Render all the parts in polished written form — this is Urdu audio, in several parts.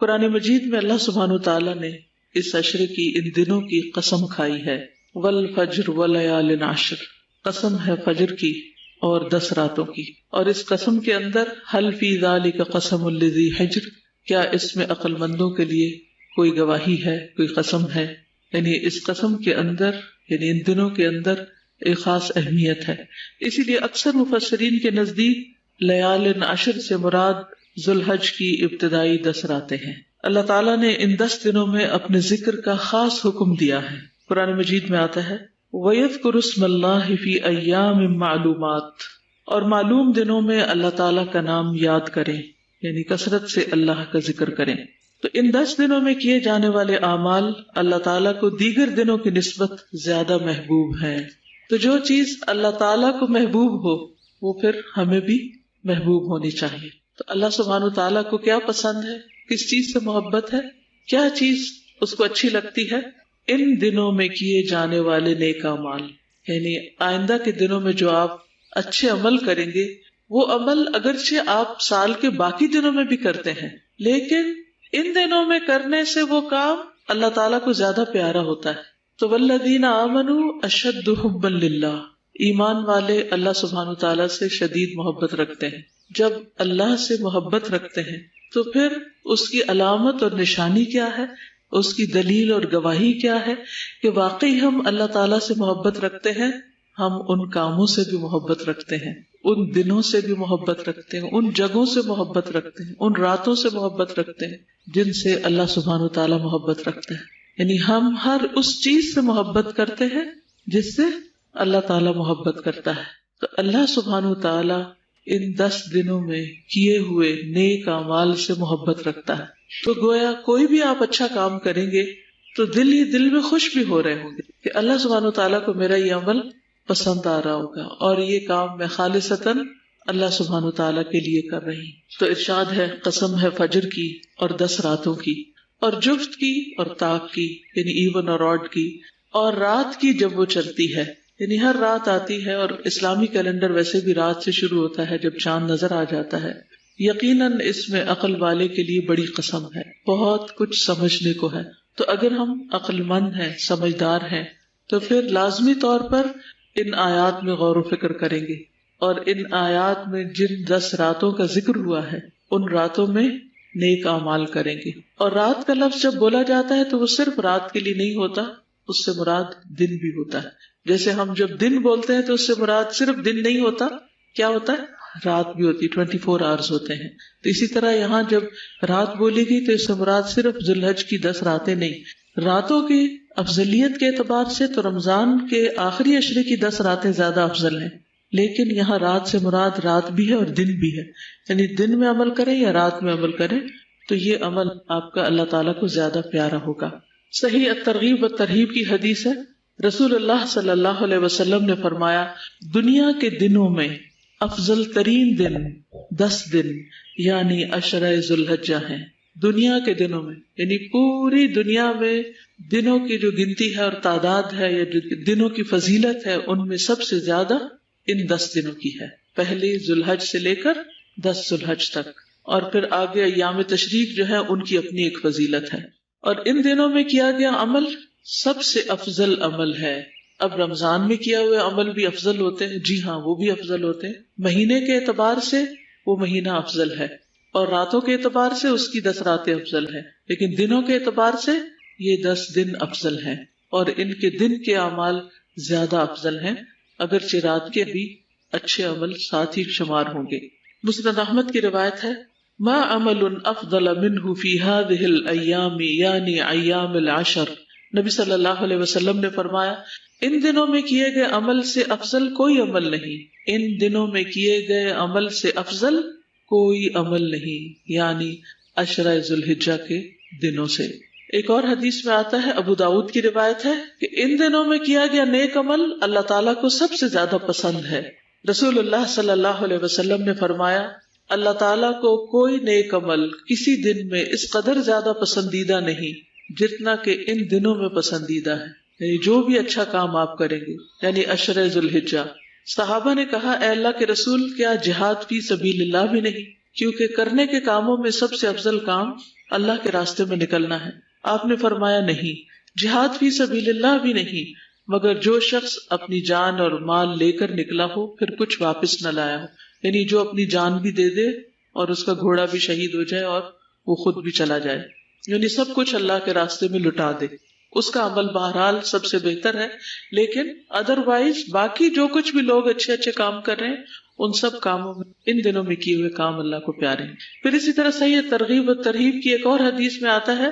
قرآن مجید میں اللہ سبحانہ وتعالیٰ نے اس عشرے کی، ان دنوں کی قسم کھائی ہے، والفجر ولیال عشر، قسم ہے فجر کی اور 10 راتوں کی، اور اس قسم کے اندر حل فی ذالک قسم لذی حجر، کیا اس میں عقل مندوں کے لیے کوئی گواہی ہے، کوئی قسم ہے؟ یعنی اس قسم کے اندر، یعنی ان دنوں کے اندر ایک خاص اہمیت ہے۔ اسی لیے اکثر مفسرین کے نزدیک لیال عشر سے مراد ذوالحج کی ابتدائی 10 راتیں ہیں۔ اللہ تعالیٰ نے ان 10 دنوں میں اپنے ذکر کا خاص حکم دیا ہے۔ قرآن مجید میں آتا ہے وَيَذْكُرُ اسْمَ اللَّهِ فِي أَيَّامٍ مَّعْلُومَاتٍ، اور معلوم دنوں میں اللہ تعالیٰ کا نام یاد کریں، یعنی کثرت سے اللہ کا ذکر کریں۔ تو ان 10 دنوں میں کیے جانے والے اعمال اللہ تعالیٰ کو دیگر دنوں کی نسبت زیادہ محبوب ہیں۔ تو جو چیز اللہ تعالیٰ کو محبوب ہو وہ پھر ہمیں بھی محبوب ہونی چاہیے۔ تو اللہ سبحانہ وتعالیٰ کو کیا پسند ہے، کس چیز سے محبت ہے، کیا چیز اس کو اچھی لگتی ہے؟ ان دنوں میں کیے جانے والے نیک اعمال، یعنی آئندہ کے دنوں میں جو آپ اچھے عمل کریں گے، وہ عمل اگرچہ آپ سال کے باقی دنوں میں بھی کرتے ہیں، لیکن ان دنوں میں کرنے سے وہ کام اللہ تعالیٰ کو زیادہ پیارا ہوتا ہے۔ تو والذین آمنوا اشد حبا للہ، ایمان والے اللہ سبحانہ وتعالیٰ سے شدید محبت رکھتے ہیں۔ جب اللہ سے محبت رکھتے ہیں تو پھر اس کی علامت اور نشانی کیا ہے، اس کی دلیل اور گواہی کیا ہے کہ واقعی ہم اللہ تعالیٰ سے محبت رکھتے ہیں۔ ہم ان کاموں سے بھی محبت رکھتے ہیں، ان دنوں سے بھی محبت رکھتے ہیں، ان جگہوں سے محبت رکھتے ہیں، ان راتوں سے محبت رکھتے ہیں جن سے اللہ سبحانہ وتعالیٰ محبت رکھتا ہے۔ یعنی ہم ہر اس چیز سے محبت کرتے ہیں جس سے اللہ تعالیٰ محبت کرتا ہے۔ تو اللہ سبحانہ وتعالیٰ ان 10 دنوں میں کیے ہوئے نیک اعمال سے محبت رکھتا ہے۔ تو گویا کوئی بھی آپ اچھا کام کریں گے تو دل ہی دل میں خوش بھی ہو رہے ہوں گے کہ اللہ سبحانہ وتعالیٰ کو میرا یہ عمل پسند آ رہا ہوگا، اور یہ کام میں خالصتاً اللہ سبحانہ وتعالیٰ کے لیے کر رہی ہوں۔ تو ارشاد ہے قسم ہے فجر کی اور 10 راتوں کی، اور جفت کی اور طاق کی، یعنی ایون اور آڈ کی، اور رات کی جب وہ چلتی ہے، یعنی ہر رات آتی ہے، اور اسلامی کیلنڈر ویسے بھی رات سے شروع ہوتا ہے جب چاند نظر آ جاتا ہے۔ یقیناً اس میں عقل والے کے لیے بڑی قسم ہے، بہت کچھ سمجھنے کو ہے۔ تو اگر ہم عقل مند ہیں، سمجھدار ہیں، تو پھر لازمی طور پر ان آیات میں غور و فکر کریں گے، اور ان آیات میں جن 10 راتوں کا ذکر ہوا ہے ان راتوں میں نیک اعمال کریں گے۔ اور رات کا لفظ جب بولا جاتا ہے تو وہ صرف رات کے لیے نہیں ہوتا، اس سے مراد دن بھی ہوتا ہے۔ جیسے ہم جب دن بولتے ہیں تو اس سے مراد صرف دن نہیں ہوتا، کیا ہوتا ہے؟ رات بھی ہوتی، 24 آورز ہوتے ہیں۔ تو اسی طرح یہاں جب رات بولی گئی تو اس سے مراد صرف ذوالحج کی 10 راتیں نہیں، راتوں کی افضلیت کے اعتبار سے تو رمضان کے آخری عشرے کی 10 راتیں زیادہ افضل ہیں، لیکن یہاں رات سے مراد رات بھی ہے اور دن بھی ہے، یعنی دن میں عمل کریں یا رات میں عمل کریں تو یہ عمل آپ کا اللہ تعالیٰ کو زیادہ پیارا ہوگا۔ صحیح الترغیب والترہیب کی حدیث ہے، رسول اللہ صلی اللہ علیہ وسلم نے فرمایا دنیا کے دنوں میں افضل ترین دن 10 دن یعنی عشرہ ذوالحجہ ہیں۔ دنیا کے دنوں میں یعنی پوری دنیا میں دنوں کی جو گنتی ہے اور تعداد ہے یا جو دنوں کی فضیلت ہے ان میں سب سے زیادہ ان 10 دنوں کی ہے، پہلی ذوالحج سے لے کر 10 ذوالحج تک، اور پھر آگے ایام تشریق جو ہے ان کی اپنی ایک فضیلت ہے۔ اور ان دنوں میں کیا گیا عمل سب سے افضل عمل ہے۔ اب رمضان میں کیا ہوئے عمل بھی افضل ہوتے ہیں، جی ہاں وہ بھی افضل ہوتے ہیں، مہینے کے اعتبار سے وہ مہینہ افضل ہے، اور راتوں کے اعتبار سے اس کی 10 راتیں افضل ہیں، لیکن دنوں کے اعتبار سے یہ 10 دن افضل ہیں، اور ان کے دن کے اعمال زیادہ افضل ہیں، اگرچہ رات کے بھی اچھے عمل ساتھ ہی شمار ہوں گے۔ مسند احمد کی روایت ہے ما عمل افضل منہ فی هذه الایام یعنی ایام العشر، نبی صلی اللہ علیہ وسلم نے فرمایا ان دنوں میں کیے گئے عمل سے افضل کوئی عمل نہیں، ان دنوں میں کیے گئے عمل سے افضل کوئی عمل نہیں، یعنی عشرہ ذوالحجہ کے دنوں سے۔ ایک اور حدیث میں آتا ہے، ابو داؤد کی روایت ہے کہ ان دنوں میں کیا گیا نیک عمل اللہ تعالیٰ کو سب سے زیادہ پسند ہے۔ رسول اللہ صلی اللہ علیہ وسلم نے فرمایا اللہ تعالیٰ کو کوئی نیک عمل کسی دن میں اس قدر زیادہ پسندیدہ نہیں جتنا کہ ان دنوں میں پسندیدہ ہے، یعنی جو بھی اچھا کام آپ کریں گے، یعنی عشرہ ذوالحجہ۔ صحابہ نے کہا اے اللہ کے رسول کیا جہاد فی سبیل اللہ بھی نہیں؟ کیونکہ کرنے کے کاموں میں سب سے افضل کام اللہ کے راستے میں نکلنا ہے. آپ نے فرمایا نہیں، جہاد فی سبیل اللہ بھی نہیں، مگر جو شخص اپنی جان اور مال لے کر نکلا ہو پھر کچھ واپس نہ لایا ہو، یعنی جو اپنی جان بھی دے دے اور اس کا گھوڑا بھی شہید ہو جائے اور وہ خود بھی چلا جائے، یعنی سب کچھ اللہ کے راستے میں لٹا دے، اس کا عمل بہرحال سب سے بہتر ہے. لیکن ادروائز باقی جو کچھ بھی لوگ اچھے اچھے کام کر رہے ہیں ان سب کاموں میں ان دنوں میں کیے ہوئے کام اللہ کو پیارے ہیں. پھر اسی طرح صحیح ترغیب و ترہیب کی ایک اور حدیث میں آتا ہے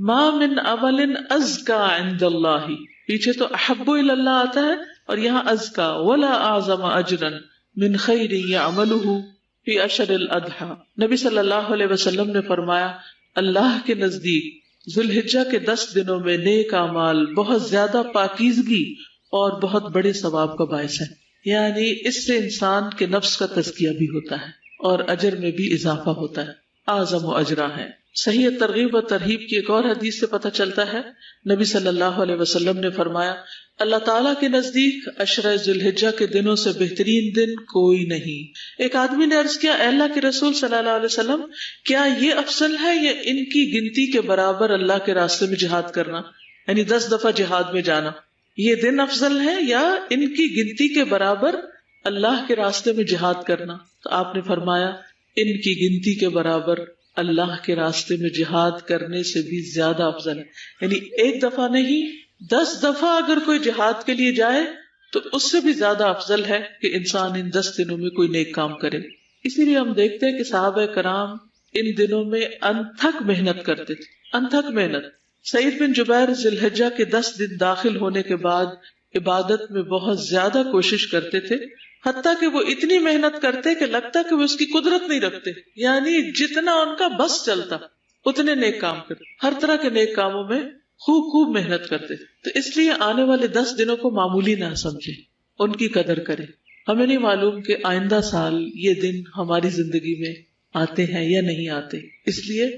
ما من عمل ازکا عند اللہ، پیچھے تو احب الی اللہ آتا ہے اور یہاں ازکا ولا اعظم اجرا من خیر یعملہ فی اشر الاضحی. نبی صلی اللہ علیہ وسلم نے فرمایا اللہ کے نزدیک ذوالحجہ کے 10 دنوں میں نیک اعمال بہت زیادہ پاکیزگی اور بہت بڑے ثواب کا باعث ہے، یعنی اس سے انسان کے نفس کا تزکیہ بھی ہوتا ہے اور اجر میں بھی اضافہ ہوتا ہے، اعظم و اجرا ہے. صحیح ترغیب و ترہیب کی ایک اور حدیث سے پتہ چلتا ہے نبی صلی اللہ علیہ وسلم نے فرمایا اللہ تعالیٰ کے نزدیک عشرہ ذوالحجہ کے دنوں سے بہترین دن کوئی نہیں. ایک آدمی نے عرض کیا اے اللہ کے رسول صلی اللہ علیہ وسلم، کیا یہ افضل ہے یا ان کی گنتی کے برابر اللہ کے راستے میں جہاد کرنا، یعنی 10 دفعہ جہاد میں جانا، یہ دن افضل ہے یا ان کی گنتی کے برابر اللہ کے راستے میں جہاد کرنا؟ تو آپ نے فرمایا ان کی گنتی کے برابر اللہ کے راستے میں جہاد کرنے سے بھی زیادہ افضل ہے. یعنی ایک دفعہ نہیں 10 دفعہ اگر کوئی جہاد کے لیے جائے تو اس سے بھی زیادہ افضل ہے کہ انسان ان 10 دنوں میں کوئی نیک کام کرے. اسی لیے ہم دیکھتے ہیں کہ صحابہ کرام ان دنوں میں انتھک محنت کرتے تھے، انتھک محنت. سعید بن جبیر ذی الحجہ کے 10 دن داخل ہونے کے بعد عبادت میں بہت زیادہ کوشش کرتے تھے، حتیٰ کہ وہ اتنی محنت کرتے کہ لگتا کہ وہ اس کی قدرت نہیں رکھتے، یعنی جتنا ان کا بس چلتا اتنے نیک کام کرتے، ہر طرح کے نیک کاموں میں خوب محنت کرتے. تو اس لیے آنے والے 10 دنوں کو معمولی نہ سمجھے، ان کی قدر کرے. ہمیں نہیں معلوم کہ آئندہ سال یہ دن ہماری زندگی میں آتے ہیں یا نہیں آتے، اس لیے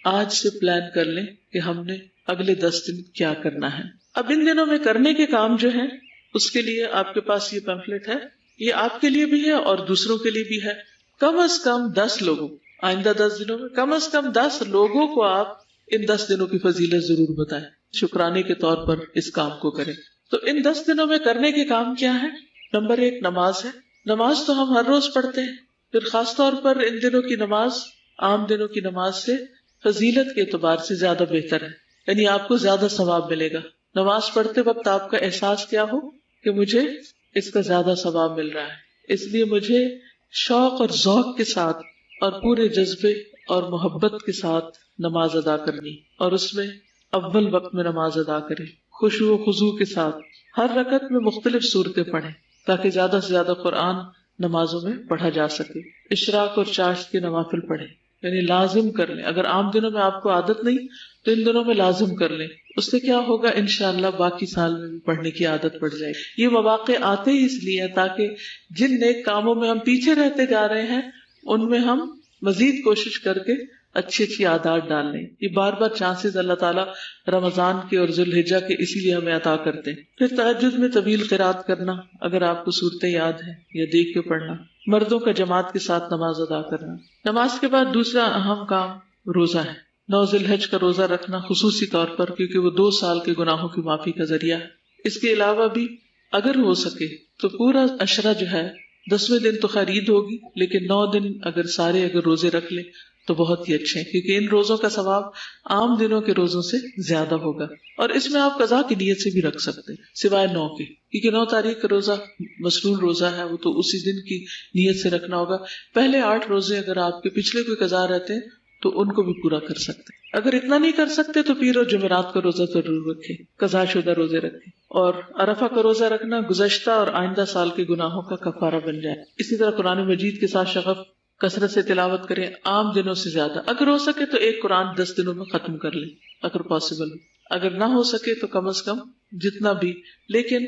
آج سے پلان کر لیں کہ ہم نے اگلے 10 دن کیا کرنا ہے. اب ان دنوں میں کرنے کے کام جو ہیں اس کے لیے آپ کے پاس یہ پیمفلٹ ہے، یہ آپ کے لیے بھی ہے اور دوسروں کے لیے بھی ہے. کم از کم 10 لوگوں، آئندہ 10 دنوں میں کم از کم 10 لوگوں کو آپ ان 10 دنوں کی فضیلت ضرور بتائیں، شکرانے کے طور پر اس کام کو کریں. تو ان 10 دنوں میں کرنے کے کام کیا ہے؟ نمبر 1 نماز ہے. نماز تو ہم ہر روز پڑھتے ہیں، پھر خاص طور پر ان دنوں کی نماز عام دنوں کی نماز سے فضیلت کے اعتبار سے زیادہ بہتر ہے، یعنی آپ کو زیادہ ثواب ملے گا. نماز پڑھتے وقت آپ کا احساس کیا ہو کہ مجھے اس کا زیادہ ثواب مل رہا ہے، اس لیے مجھے شوق اور ذوق کے ساتھ اور پورے جذبے اور محبت کے ساتھ نماز ادا کرنی، اور اس میں اول وقت میں نماز ادا کریں، خشوع و خضوع کے ساتھ. ہر رکعت میں مختلف صورتیں پڑھیں تاکہ زیادہ سے زیادہ قرآن نمازوں میں پڑھا جا سکے. اشراق اور چاشت کے نوافل پڑھیں، یعنی لازم کر لیں. اگر عام دنوں میں آپ کو عادت نہیں تو ان دنوں میں لازم کر لیں. اس سے کیا ہوگا انشاءاللہ باقی سال میں بھی پڑھنے کی عادت پڑ جائے گی. یہ مواقع آتے ہی اس لیے تاکہ جن نیک کاموں میں ہم پیچھے رہتے جا رہے ہیں ان میں ہم مزید کوشش کر کے اچھی اچھی عادات ڈال لیں. یہ بار بار چانسز اللہ تعالیٰ رمضان کے اور ذوالحجہ کے اسی لیے ہمیں عطا کرتے ہیں. پھر تہجد میں طویل قرات کرنا اگر آپ کو صورتیں یاد ہیں یا دیکھ کے پڑھنا. مردوں کا جماعت کے ساتھ نماز ادا کرنا. نماز کے بعد دوسرا اہم کام روزہ ہے. 9 ذی الحجہ کا روزہ رکھنا خصوصی طور پر کیونکہ وہ 2 سال کے گناہوں کی معافی کا ذریعہ ہے. اس کے علاوہ بھی اگر ہو سکے تو پورا عشرہ جو ہے 10ویں دن تو خیر عید ہوگی لیکن 9 دن اگر روزے رکھ لیں تو بہت ہی اچھے ہیں کیونکہ ان روزوں کا ثواب عام دنوں کے روزوں سے زیادہ ہوگا. اور اس میں آپ قضا کی نیت سے بھی رکھ سکتے ہیں سوائے 9 کے، کیونکہ 9 تاریخ کا روزہ مسنون روزہ ہے، وہ تو اسی دن کی نیت سے رکھنا ہوگا. پہلے 8 روزے اگر آپ کے پچھلے کوئی قضا رہتے ہیں تو ان کو بھی پورا کر سکتے. اگر اتنا نہیں کر سکتے تو پیر اور جمعرات کا روزہ ضرور رکھیں، قضا شدہ روزے رکھیں. اور عرفہ کا روزہ رکھنا گزشتہ اور آئندہ سال کے گناہوں کا کفارہ بن جائے. اسی طرح قرآن مجید کے ساتھ شغف کثرت سے تلاوت کریں، عام دنوں سے زیادہ. اگر ہو سکے تو ایک قرآن 10 دنوں میں ختم کر لیں اگر پاسبل. اگر نہ ہو سکے تو کم از کم جتنا بھی، لیکن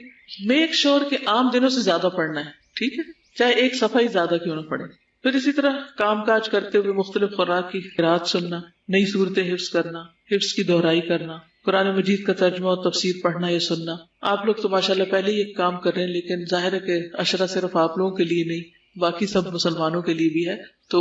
میک شور کہ عام دنوں سے زیادہ پڑھنا ہے، ٹھیک ہے، چاہے ایک صفحہ ہی زیادہ کیوں نہ پڑھے. پھر اسی طرح کام کاج کرتے ہوئے مختلف قرآن کی قرات سننا، نئی صورتیں حفظ کرنا، حفظ کی دہرائی کرنا، قرآن مجید کا ترجمہ اور تفسیر پڑھنا یا سننا. آپ لوگ تو ماشاءاللہ پہلے ہی ایک کام کر رہے ہیں لیکن ظاہر ہے کہ عشرہ صرف آپ لوگوں کے لیے نہیں باقی سب مسلمانوں کے لیے بھی ہے، تو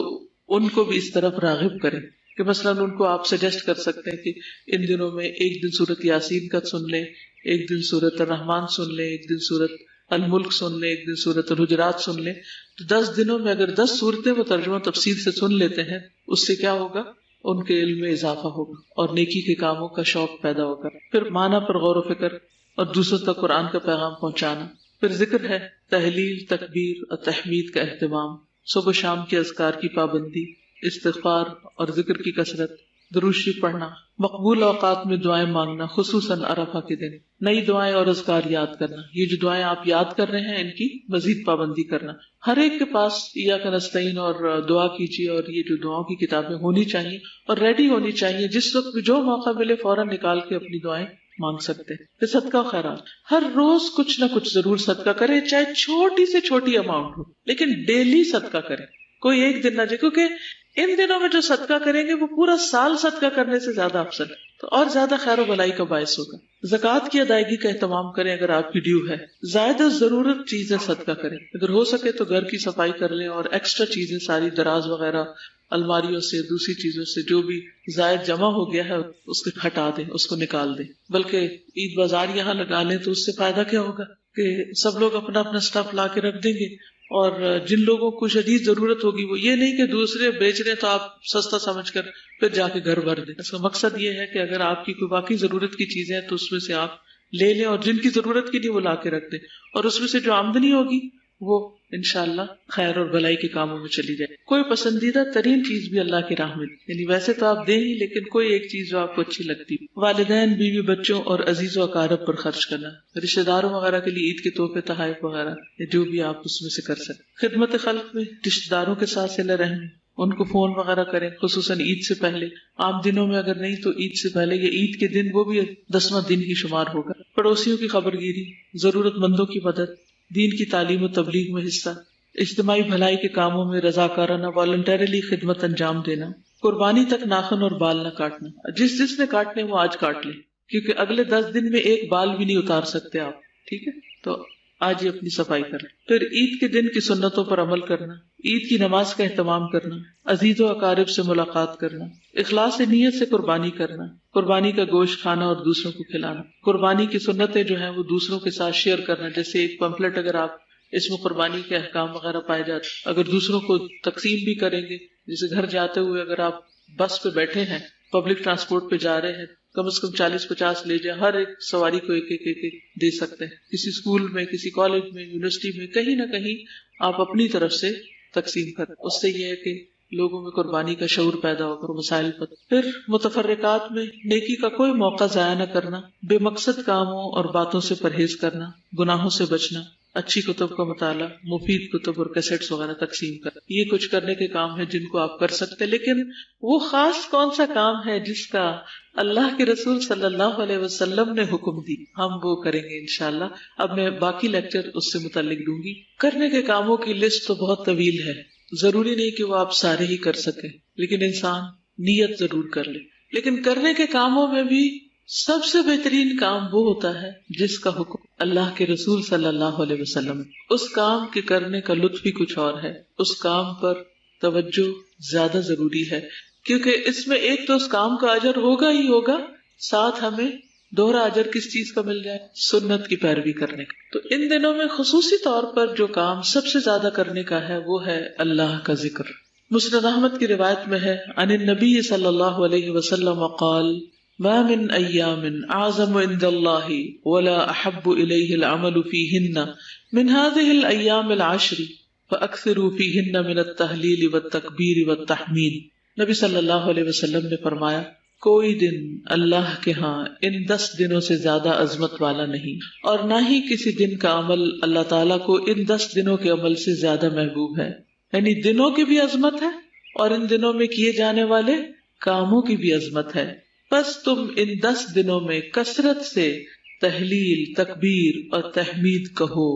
ان کو بھی اس طرف راغب کریں. کہ مثلاً ان کو آپ سجیسٹ کر سکتے ہیں کہ ان دنوں میں ایک دن سورت یاسین کا سن لیں، ایک دن سورت الرحمن سن لیں، ایک دن سورت الملک سن لیں، ایک دن سورت الحجرات سن لیں. تو 10 دنوں میں اگر 10 صورتیں وہ ترجمہ تفسیر سے سن لیتے ہیں، اس سے کیا ہوگا؟ ان کے علم میں اضافہ ہوگا اور نیکی کے کاموں کا شوق پیدا ہوگا. پھر معنی پر غور و فکر اور دوسروں تک قرآن کا پیغام پہنچانا. پھر ذکر ہے، تحلیل، تکبیر اور تحمید کا اہتمام، صبح و شام کے اذکار کی پابندی، استغفار اور ذکر کی کثرت، درود شریف پڑھنا، مقبول اوقات میں دعائیں مانگنا، خصوصاً عرفہ کے دن، نئی دعائیں اور اذکار یاد کرنا. یہ جو دعائیں آپ یاد کر رہے ہیں ان کی مزید پابندی کرنا. ہر ایک کے پاس ایاک نستعین اور دعا کیجیے اور یہ جو دعاؤں کی کتابیں ہونی چاہیے اور ریڈی ہونی چاہیے، جس وقت بھی جو موقع ملے فوراً نکال کے اپنی دعائیں مانگ سکتے ہیں. پھر صدقہ و خیرات، ہر روز کچھ نہ کچھ ضرور صدقہ کریں، چاہے چھوٹی سے چھوٹی اماؤنٹ ہو، لیکن ڈیلی صدقہ کریں. کوئی ایک دن نہ جائے، کیونکہ ان دنوں میں جو صدقہ کریں گے وہ پورا سال صدقہ کرنے سے زیادہ افضل ہے، تو اور زیادہ خیر و بھلائی کا باعث ہوگا. زکوٰۃ کی ادائیگی کا اہتمام کریں اگر آپ کی ڈیو ہے. زائد ضرورت چیزیں صدقہ کریں، اگر ہو سکے تو گھر کی صفائی کر لیں اور ایکسٹرا چیزیں ساری دراز وغیرہ الماریوں سے دوسری چیزوں سے جو بھی زائد جمع ہو گیا ہے اس کو ہٹا دیں، اس کو نکال دیں. بلکہ عید بازار یہاں لگا لیں تو اس سے فائدہ کیا ہوگا کہ سب لوگ اپنا اپنا سٹف لا کے رکھ دیں گے، اور جن لوگوں کو شدید ضرورت ہوگی وہ یہ نہیں کہ دوسرے بیچ رہے تو آپ سستا سمجھ کر پھر جا کے گھر بھر دیں. اس کا مقصد یہ ہے کہ اگر آپ کی کوئی واقعی ضرورت کی چیزیں ہیں تو اس میں سے آپ لے لیں، اور جن کی ضرورت کی نہیں وہ لا کے رکھ دیں، اور اس میں سے جو آمدنی ہوگی وہ انشاءاللہ خیر اور بھلائی کے کاموں میں چلی جائے. کوئی پسندیدہ ترین چیز بھی اللہ کی راہ میں، یعنی ویسے تو آپ دیں ہی، لیکن کوئی ایک چیز جو آپ کو اچھی لگتی. والدین، بیوی، بچوں اور عزیز و اقارب پر خرچ کرنا، رشتہ داروں وغیرہ کے لیے عید کے تحفے، تحائف وغیرہ جو بھی آپ اس میں سے کر سکیں. خدمت خلق میں رشتہ داروں کے ساتھ صلہ رحمی، ان کو فون وغیرہ کریں، خصوصاً عید سے پہلے. عام دنوں میں اگر نہیں تو عید سے پہلے یا عید کے دن، وہ بھی 10واں دن ہی شمار ہوگا. پڑوسیوں کی خبر گیری، ضرورت مندوں کی مدد، دین کی تعلیم و تبلیغ میں حصہ، اجتماعی بھلائی کے کاموں میں رضاکارانہ والنٹریلی خدمت انجام دینا. قربانی تک ناخن اور بال نہ کاٹنا، جس نے کاٹنے وہ آج کاٹ لے، کیونکہ اگلے 10 دن میں ایک بال بھی نہیں اتار سکتے آپ. ٹھیک ہے، تو آج ہی اپنی صفائی کریں. پھر عید کے دن کی سنتوں پر عمل کرنا، عید کی نماز کا اہتمام کرنا، عزیز و اقارب سے ملاقات کرنا، اخلاص نیت سے قربانی کرنا، قربانی کا گوشت کھانا اور دوسروں کو کھلانا. قربانی کی سنتیں جو ہیں وہ دوسروں کے ساتھ شیئر کرنا، جیسے ایک پمفلٹ اگر آپ اس میں قربانی کے احکام وغیرہ پائے جاتے، اگر دوسروں کو تقسیم بھی کریں گے، جیسے گھر جاتے ہوئے اگر آپ بس پہ بیٹھے ہیں، پبلک ٹرانسپورٹ پہ جا رہے ہیں، کم از کم 40-50 لے جائیں، ہر ایک سواری کو ایک ایک دے سکتے ہیں. کسی اسکول میں، کسی کالج میں، یونیورسٹی میں، کہیں نہ کہیں آپ اپنی طرف سے تقسیم کریں. اس سے یہ ہے کہ لوگوں میں قربانی کا شعور پیدا ہوگا، مسائل پر. پھر متفرقات میں نیکی کا کوئی موقع ضائع نہ کرنا، بے مقصد کاموں اور باتوں سے پرہیز کرنا، گناہوں سے بچنا، اچھی کتب کا مطالعہ، مفید کتب اور کیسٹس وغیرہ تقسیم کرنا. یہ کچھ کرنے کے کام ہیں جن کو آپ کر سکتے، لیکن وہ خاص کون سا کام ہے جس کا اللہ کے رسول صلی اللہ علیہ وسلم نے حکم دی، ہم وہ کریں گے انشاءاللہ. اب میں باقی لیکچر اس سے متعلق دوں گی. کرنے کے کاموں کی لسٹ تو بہت طویل ہے، ضروری نہیں کہ وہ آپ سارے ہی کر سکیں، لیکن انسان نیت ضرور کر لے. لیکن کرنے کے کاموں میں بھی سب سے بہترین کام وہ ہوتا ہے جس کا حکم اللہ کے رسول صلی اللہ علیہ وسلم. اس کام کے کرنے کا لطف ہی کچھ اور ہے، اس کام پر توجہ زیادہ ضروری ہے، کیونکہ اس میں ایک تو اس کام کا اجر ہوگا ہی ہوگا، ساتھ ہمیں دوہرا اجر کس چیز کا مل جائے؟ سنت کی پیروی کرنے کا. تو ان دنوں میں خصوصی طور پر جو کام سب سے زیادہ کرنے کا ہے وہ ہے اللہ کا ذکر. مسند احمد کی روایت میں ہے، عن النبی صلی اللہ علیہ وسلم قال ما من ایام اعظم عند اللہ ولا احب الیہ العمل فیہن من هذه الایام العشر فاکثروا فیہن من التہلیل والتکبیر والتحمید. نبی صلی اللہ علیہ وسلم نے فرمایا، کوئی دن اللہ کے ہاں ان 10 دنوں سے زیادہ عظمت والا نہیں، اور نہ ہی کسی دن کا عمل اللہ تعالیٰ کو ان 10 دنوں کے عمل سے زیادہ محبوب ہے. یعنی دنوں کی بھی عظمت ہے اور ان دنوں میں کیے جانے والے کاموں کی بھی عظمت ہے. بس تم ان 10 دنوں میں کثرت سے تحلیل، تکبیر اور تحمید کہو،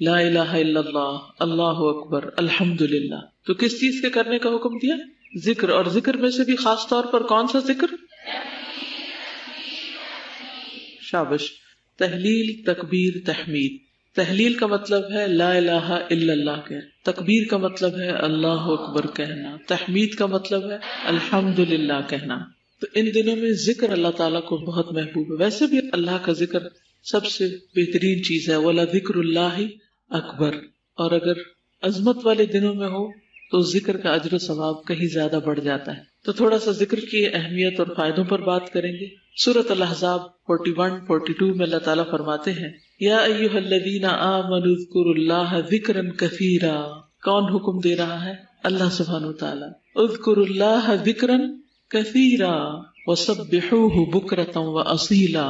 لا الہ الا اللہ، اللہ اکبر، الحمدللہ. تو کس چیز کے کرنے کا حکم دیا؟ ذکر. اور ذکر میں سے بھی خاص طور پر کون سا ذکر؟ شابش، تحلیل، تکبیر، تحمید. تحلیل کا مطلب ہے لا الہ الا اللہ کہنا، تکبیر کا مطلب ہے اللہ اکبر کہنا، تحمید کا مطلب ہے الحمدللہ کہنا۔ تو ان دنوں میں ذکر اللہ تعالیٰ کو بہت محبوب ہے۔ ویسے بھی اللہ کا ذکر سب سے بہترین چیز ہے، وَلَذِكْرُ اللَّهِ اکبر، اور اگر عظمت والے دنوں میں ہو تو ذکر کا اجر و ثواب کہیں زیادہ بڑھ جاتا ہے۔ تو تھوڑا سا ذکر کی اہمیت اور فائدوں پر بات کریں گے۔ سورۃ الاحزاب 41-42 میں اللہ تعالیٰ فرماتے ہیں یا ایھا الذین آمنوا اذکروا اللہ ذکرا کثیرا۔ کون حکم دے رہا ہے؟ اللہ سبحانہ وتعالیٰ۔ اذکروا اللہ ذکرا کثیرا وسبحوہ بکرۃ واصیلا۔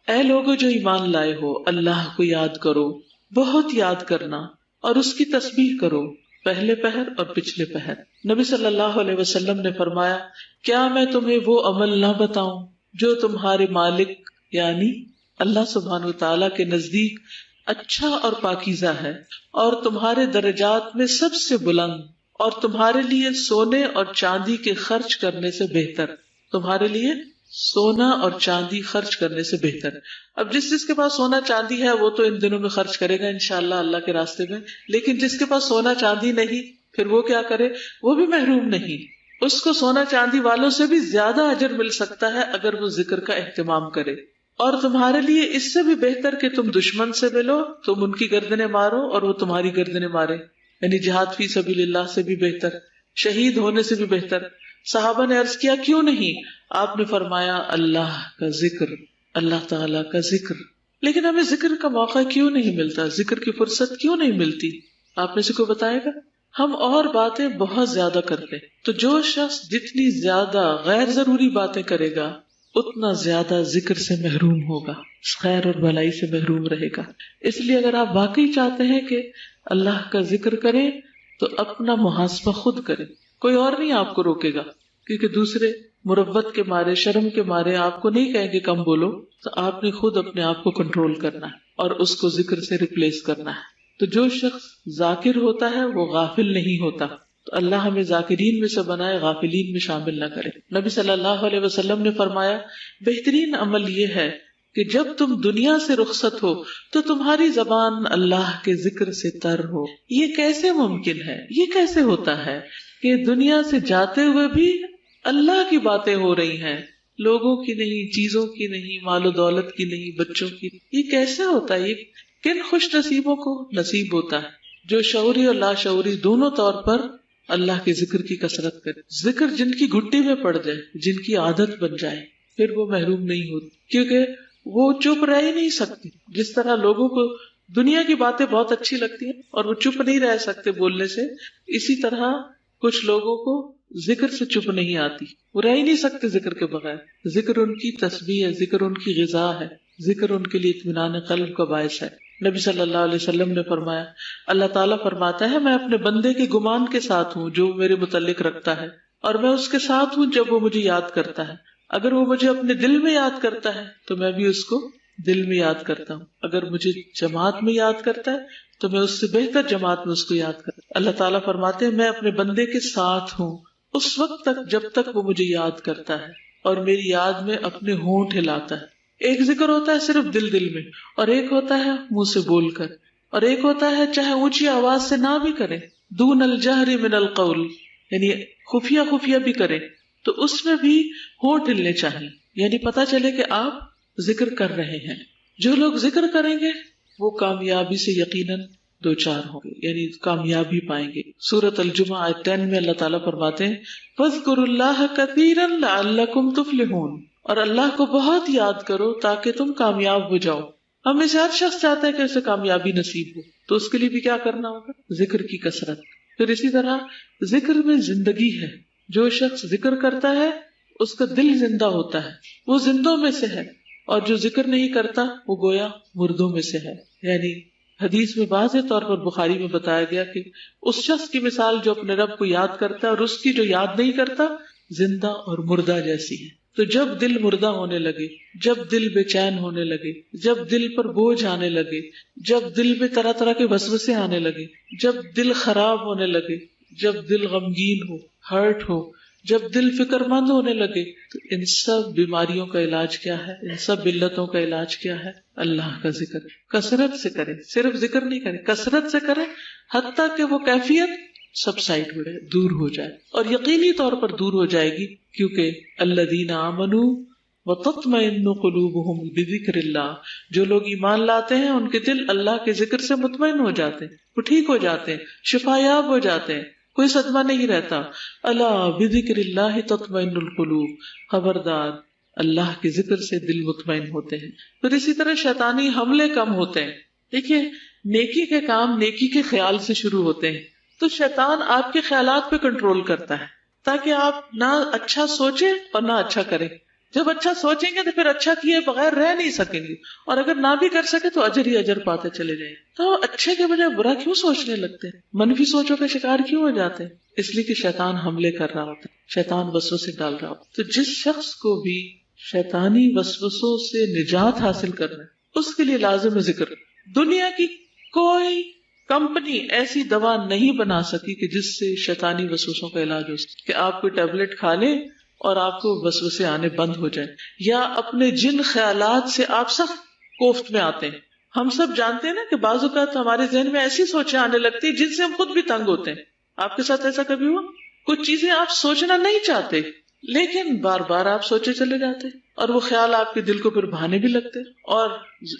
اے لوگو جو ایمان لائے ہو، اللہ کو یاد کرو، بہت یاد کرنا، اور اس کی تسبیح کرو پہلے پہر اور پچھلے پہر۔ نبی صلی اللہ علیہ وسلم نے فرمایا کیا میں تمہیں وہ عمل نہ بتاؤں جو تمہارے مالک یعنی اللہ سبحانہ وتعالیٰ کے نزدیک اچھا اور پاکیزہ ہے، اور تمہارے درجات میں سب سے بلند، اور تمہارے لیے سونے اور چاندی کے خرچ کرنے سے بہتر، تمہارے لیے سونا اور چاندی خرچ کرنے سے بہتر۔ اب جس کے پاس سونا چاندی ہے وہ تو ان دنوں میں خرچ کرے گا انشاءاللہ اللہ کے راستے میں، لیکن جس کے پاس سونا چاندی نہیں پھر وہ کیا کرے؟ وہ بھی محروم نہیں، اس کو سونا چاندی والوں سے بھی زیادہ اجر مل سکتا ہے اگر وہ ذکر کا اہتمام کرے۔ اور تمہارے لیے اس سے بھی بہتر کہ تم دشمن سے ملو، تم ان کی گردنیں مارو اور وہ تمہاری گردنیں مارے، یعنی جہاد فی سبیل اللہ سے بھی بہتر، شہید ہونے سے بھی بہتر۔ صحابہ نے عرض کیا کیوں نہیں؟ آپ نے فرمایا اللہ کا ذکر، اللہ تعالی کا ذکر۔ لیکن ہمیں ذکر کا موقع کیوں نہیں ملتا؟ ذکر کی فرصت کیوں نہیں ملتی؟ آپ میں سے کوئی بتائے گا؟ ہم اور باتیں بہت زیادہ کرتے، تو جو شخص جتنی زیادہ غیر ضروری باتیں کرے گا اتنا زیادہ ذکر سے محروم ہوگا، خیر اور بھلائی سے محروم رہے گا۔ اس لیے اگر آپ واقعی چاہتے ہیں کہ اللہ کا ذکر کریں تو اپنا محاسبہ خود کریں، کوئی اور نہیں آپ کو روکے گا، کیونکہ دوسرے مروت کے مارے، شرم کے مارے آپ کو نہیں کہیں گے کم بولو، تو آپ نے خود اپنے آپ کو کنٹرول کرنا ہے اور اس کو ذکر سے ریپلیس کرنا ہے۔ تو جو شخص ذاکر ہوتا ہے وہ غافل نہیں ہوتا، تو اللہ ہمیں ذاکرین میں سے بنائے، غافلین میں شامل نہ کرے۔ نبی صلی اللہ علیہ وسلم نے فرمایا بہترین عمل یہ ہے کہ جب تم دنیا سے رخصت ہو تو تمہاری زبان اللہ کے ذکر سے تر ہو۔ یہ کیسے ممکن ہے؟ یہ کیسے ہوتا ہے کہ دنیا سے جاتے ہوئے بھی اللہ کی باتیں ہو رہی ہیں، لوگوں کی نہیں، چیزوں کی نہیں، مال و دولت کی نہیں، بچوں کی؟ یہ کیسے ہوتا ہے؟ یہ کن خوش نصیبوں کو نصیب ہوتا ہے جو شعوری اور لاشعوری دونوں طور پر اللہ کے ذکر کی کثرت کرے۔ ذکر جن کی گھٹی میں پڑ جائے، جن کی عادت بن جائے، پھر وہ محروم نہیں ہوتی، کیونکہ وہ چپ رہ ہی نہیں سکتی۔ جس طرح لوگوں کو دنیا کی باتیں بہت اچھی لگتی ہیں اور وہ چپ نہیں رہ سکتے بولنے سے، اسی طرح کچھ لوگوں کو ذکر سے چپ نہیں آتی، وہ رہ ہی نہیں سکتے ذکر کے بغیر۔ ذکر ان کی تسبیح ہے، ذکر ان کی غذا ہے، ذکر ان کے لیے اطمینان قلب کا باعث ہے۔ نبی صلی اللہ علیہ وسلم نے فرمایا اللہ تعالیٰ فرماتا ہے میں اپنے بندے کے گمان کے ساتھ ہوں جو میرے متعلق رکھتا ہے، اور میں اس کے ساتھ ہوں جب وہ مجھے یاد کرتا ہے۔ اگر وہ مجھے اپنے دل میں یاد کرتا ہے تو میں بھی اس کو دل میں یاد کرتا ہوں، اگر مجھے جماعت میں یاد کرتا ہے تو میں اس سے بہتر جماعت میں اس کو یاد کرتا ہوں۔ اللہ تعالیٰ فرماتے ہیں میں اپنے بندے کے ساتھ ہوں اس وقت تک جب تک وہ مجھے یاد کرتا ہے اور میری یاد میں اپنے ہونٹ ہلاتا ہے۔ ایک ذکر ہوتا ہے صرف دل میں، اور ایک ہوتا ہے منہ سے بول کر، اور ایک ہوتا ہے چاہے اونچی آواز سے نہ بھی کرے، دون الجہر من القول، یعنی خفیہ بھی کرے، تو اس میں بھی ہونٹ ہلنے چاہیے، یعنی پتہ چلے کہ آپ ذکر کر رہے ہیں۔ جو لوگ ذکر کریں گے وہ کامیابی سے یقیناً دوچار ہوں گے، یعنی کامیابی پائیں گے۔ سورۃ الجمعہ آیت 10 میں اللہ تعالیٰ فرماتے ہیں فاذکروا اللہ کثیرا لعلکم تفلحون، اور اللہ کو بہت یاد کرو تاکہ تم کامیاب ہو جاؤ۔ ہم میں سے ہر شخص چاہتا ہے کہ اسے کامیابی نصیب ہو، تو اس کے لیے بھی کیا کرنا ہوگا؟ ذکر کی کثرت۔ پھر اسی طرح ذکر میں زندگی ہے، جو شخص ذکر کرتا ہے اس کا دل زندہ ہوتا ہے، وہ زندوں میں سے ہے، اور جو ذکر نہیں کرتا وہ گویا مردوں میں سے ہے۔ یعنی حدیث میں واضح طور پر بخاری میں بتایا گیا کہ اس شخص کی مثال جو اپنے رب کو یاد کرتا ہے اور اس کی جو یاد نہیں کرتا زندہ اور مردہ جیسی ہے۔ تو جب دل مردہ ہونے لگے، جب دل بے چین ہونے لگے، جب دل پر بوجھ آنے لگے، جب دل میں طرح طرح کے وسوسے آنے لگے، جب دل خراب ہونے لگے، جب دل غمگین ہو، ہرٹ ہو، جب دل فکر مند ہونے لگے تو ان سب بیماریوں کا علاج کیا ہے، ان سب علتوں کا علاج کیا ہے؟ اللہ کا ذکر. کثرت سے کریں، صرف ذکر نہیں کریں، کثرت سے کریں حتیٰ کہ وہ کیفیت سب سائڈ ہو جائے، دور ہو جائے، اور یقینی طور پر دور ہو جائے گی، کیونکہ الذین آمنوا وتطمئن قلوبہم بذکر اللہ، جو لوگ ایمان لاتے ہیں ان کے دل اللہ کے ذکر سے مطمئن ہو جاتے ہیں، وہ ٹھیک ہو جاتے ہیں، شفا یاب ہو جاتے ہیں، کوئی صدمہ نہیں رہتا. الا بذکر اللہ تطمئن القلوب، خبردار اللہ کے ذکر سے دل مطمئن ہوتے ہیں. پھر اسی طرح شیطانی حملے کم ہوتے ہیں. دیکھیے نیکی کے کام نیکی کے خیال سے شروع ہوتے ہیں، تو شیطان آپ کے خیالات پہ کنٹرول کرتا ہے تاکہ آپ نہ اچھا سوچیں اور نہ اچھا کریں. جب اچھا سوچیں گے تو پھر اچھا کیے بغیر رہ نہیں سکیں گے، اور اگر نہ بھی کر سکے تو اجر ہی اجر پاتے چلے جائیں. تو اچھے کے بجائے برا کیوں سوچنے لگتے ہیں، منفی سوچوں کا شکار کیوں ہو جاتے ہیں؟ اس لیے کہ شیطان حملے کر رہا ہوتا ہے، شیطان وسوسے ڈال رہا ہوتا ہے. تو جس شخص کو بھی شیطانی وسوسوں سے نجات حاصل کرنا ہے اس کے لیے لازم ہے ذکر. دنیا کی کوئی کمپنی ایسی دوا نہیں بنا سکی کہ جس سے شیطانی وسوسوں کا علاج ہو سکے، کہ آپ کوئی ٹیبلٹ کھا لیں اور آپ کو وسوسے آنے بند ہو جائیں، یا اپنے جن خیالات سے آپ سخت کوفت میں آتے ہیں. ہم سب جانتے ہیں نا کہ بعض اوقات ہمارے ذہن میں ایسی سوچیں آنے لگتی ہیں جن سے ہم خود بھی تنگ ہوتے ہیں. آپ کے ساتھ ایسا کبھی ہوا؟ کچھ چیزیں آپ سوچنا نہیں چاہتے لیکن بار بار آپ سوچے چلے جاتے، اور وہ خیال آپ کے دل کو پھر بھانے بھی لگتے، اور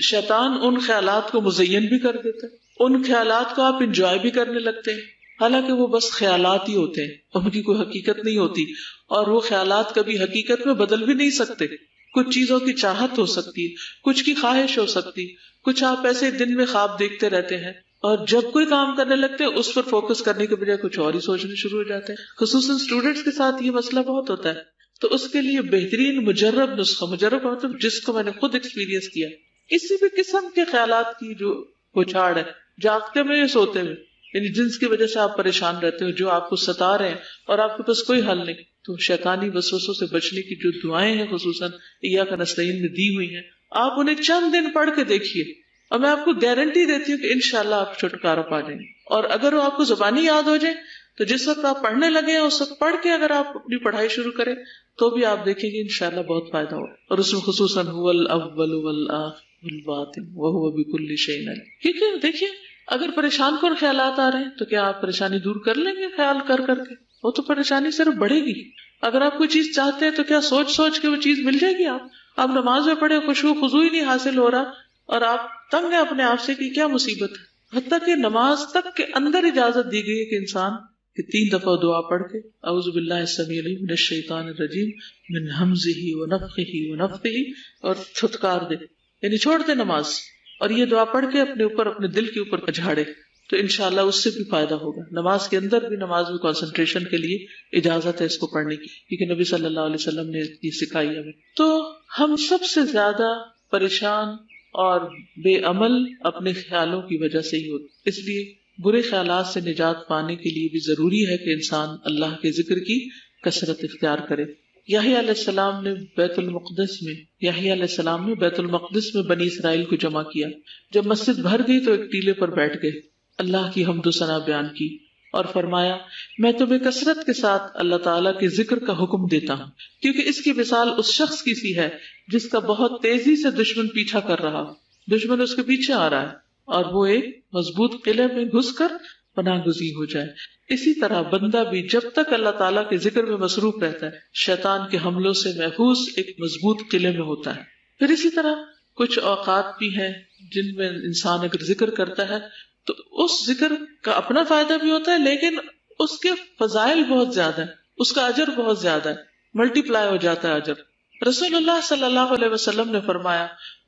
شیطان ان خیالات کو مزین بھی کر دیتا ہے، ان خیالات کو آپ انجوائے بھی کرنے لگتے ہیں، حالانکہ وہ بس خیالات ہی ہوتے ہیں، ان کی کوئی حقیقت نہیں ہوتی، اور وہ خیالات کبھی حقیقت میں بدل بھی نہیں سکتے. کچھ چیزوں کی چاہت ہو سکتی ہے، کچھ کی خواہش ہو سکتی، کچھ آپ ایسے دن میں خواب دیکھتے رہتے ہیں، اور جب کوئی کام کرنے لگتے ہیں اس پر فوکس کرنے کے بجائے کچھ اور ہی سوچنے شروع ہو جاتے ہیں. خصوصاً اسٹوڈینٹس کے ساتھ یہ مسئلہ بہت ہوتا ہے. تو اس کے لیے بہترین مجرب نسخہ، مجرب مطلب جس کو میں نے خود ایکسپیرینس کیا، کسی بھی قسم کے خیالات کی جو پچھاڑ ہے، جاگتے میں یا سوتے میں، یعنی جنس کی وجہ سے آپ پریشان رہتے ہو، جو آپ کو ستا رہے ہیں اور آپ کے پاس کوئی حل نہیں، تو شیطانی وسوسوں سے بچنے کی جو دعائیں ہیں خصوصاً ایاک نستعین میں دی ہوئی ہیں، آپ انہیں چند دن پڑھ کے دیکھیے، اور میں آپ کو گارنٹی دیتی ہوں کہ انشاءاللہ آپ چھٹکارا پا جائیں گے. اور اگر وہ آپ کو زبانی یاد ہو جائے تو جس وقت آپ پڑھنے لگے ہیں اس وقت پڑھ کے اگر آپ اپنی پڑھائی شروع کریں تو بھی آپ دیکھیں گے انشاءاللہ بہت فائدہ ہوگا. اور اس میں خصوصاً هو الاول والآخر والباطن وهو بكل شيء عليم. کیونکہ دیکھیے اگر پریشان کن خیالات آ رہے ہیں تو کیا آپ پریشانی دور کر لیں گے خیال کر کر کے؟ وہ تو پریشانی صرف بڑھے گی. اگر آپ کوئی چیز چاہتے ہیں تو کیا سوچ سوچ کے وہ چیز مل جائے گی؟ آپ نماز میں پڑھے خشوع خضوع ہی نہیں حاصل ہو رہا اور آپ تنگ ہیں اپنے آپ سے کہ کیا مصیبت ہے. حتیٰ کہ نماز تک کے اندر اجازت دی گئی ہے کہ انسان کہ 3 دفعہ دعا پڑھ کے اعوذ باللہ السمیع العلیم من الشیطان الرجیم من ہمزہ ونفخہ ونفثہ اور تھتکار دے، یعنی چھوڑ دے نماز اور یہ دعا پڑھ کے اپنے اوپر اپنے دل کے اوپر جھاڑے تو انشاءاللہ اس سے بھی فائدہ ہوگا. نماز کے اندر بھی نماز میں کنسنٹریشن کے لیے اجازت ہے اس کو پڑھنے کی، کیونکہ نبی صلی اللہ علیہ وسلم نے یہ سکھائی ہمیں. تو ہم سب سے زیادہ پریشان اور بے عمل اپنے خیالوں کی وجہ سے ہی ہوتے، اس لیے برے خیالات سے نجات پانے کے لیے بھی ضروری ہے کہ انسان اللہ کے ذکر کی کثرت اختیار کرے. یحییٰ علیہ السلام نے بیت المقدس میں بنی اسرائیل کو جمع کیا. جب مسجد بھر گئی تو ایک ٹیلے پر بیٹھ گئے، اللہ کی حمد و ثنا بیان کی اور فرمایا میں تمہیں کثرت کے ساتھ اللہ تعالیٰ کے ذکر کا حکم دیتا ہوں، کیونکہ اس کی مثال اس شخص کی سی ہے جس کا بہت تیزی سے دشمن پیچھا کر رہا، دشمن اس کے پیچھے آ رہا ہے اور وہ ایک مضبوط قلعے میں گھس کر پناہ گزین ہو جائے. اسی طرح بندہ بھی جب تک اللہ تعالیٰ کے ذکر میں مصروف رہتا ہے شیطان کے حملوں سے محفوظ ایک مضبوط قلعے میں ہوتا ہے. پھر اسی طرح کچھ اوقات بھی ہیں جن میں انسان اگر ذکر کرتا ہے تو اس ذکر کا اپنا فائدہ بھی ہوتا ہے، لیکن اس کے فضائل بہت زیادہ ہیں، اس کا اجر بہت زیادہ ہے، ملٹی پلائی ہو جاتا ہے اجر. رسول اللہ صلی اللہ علیہ وسلم نے فرمایا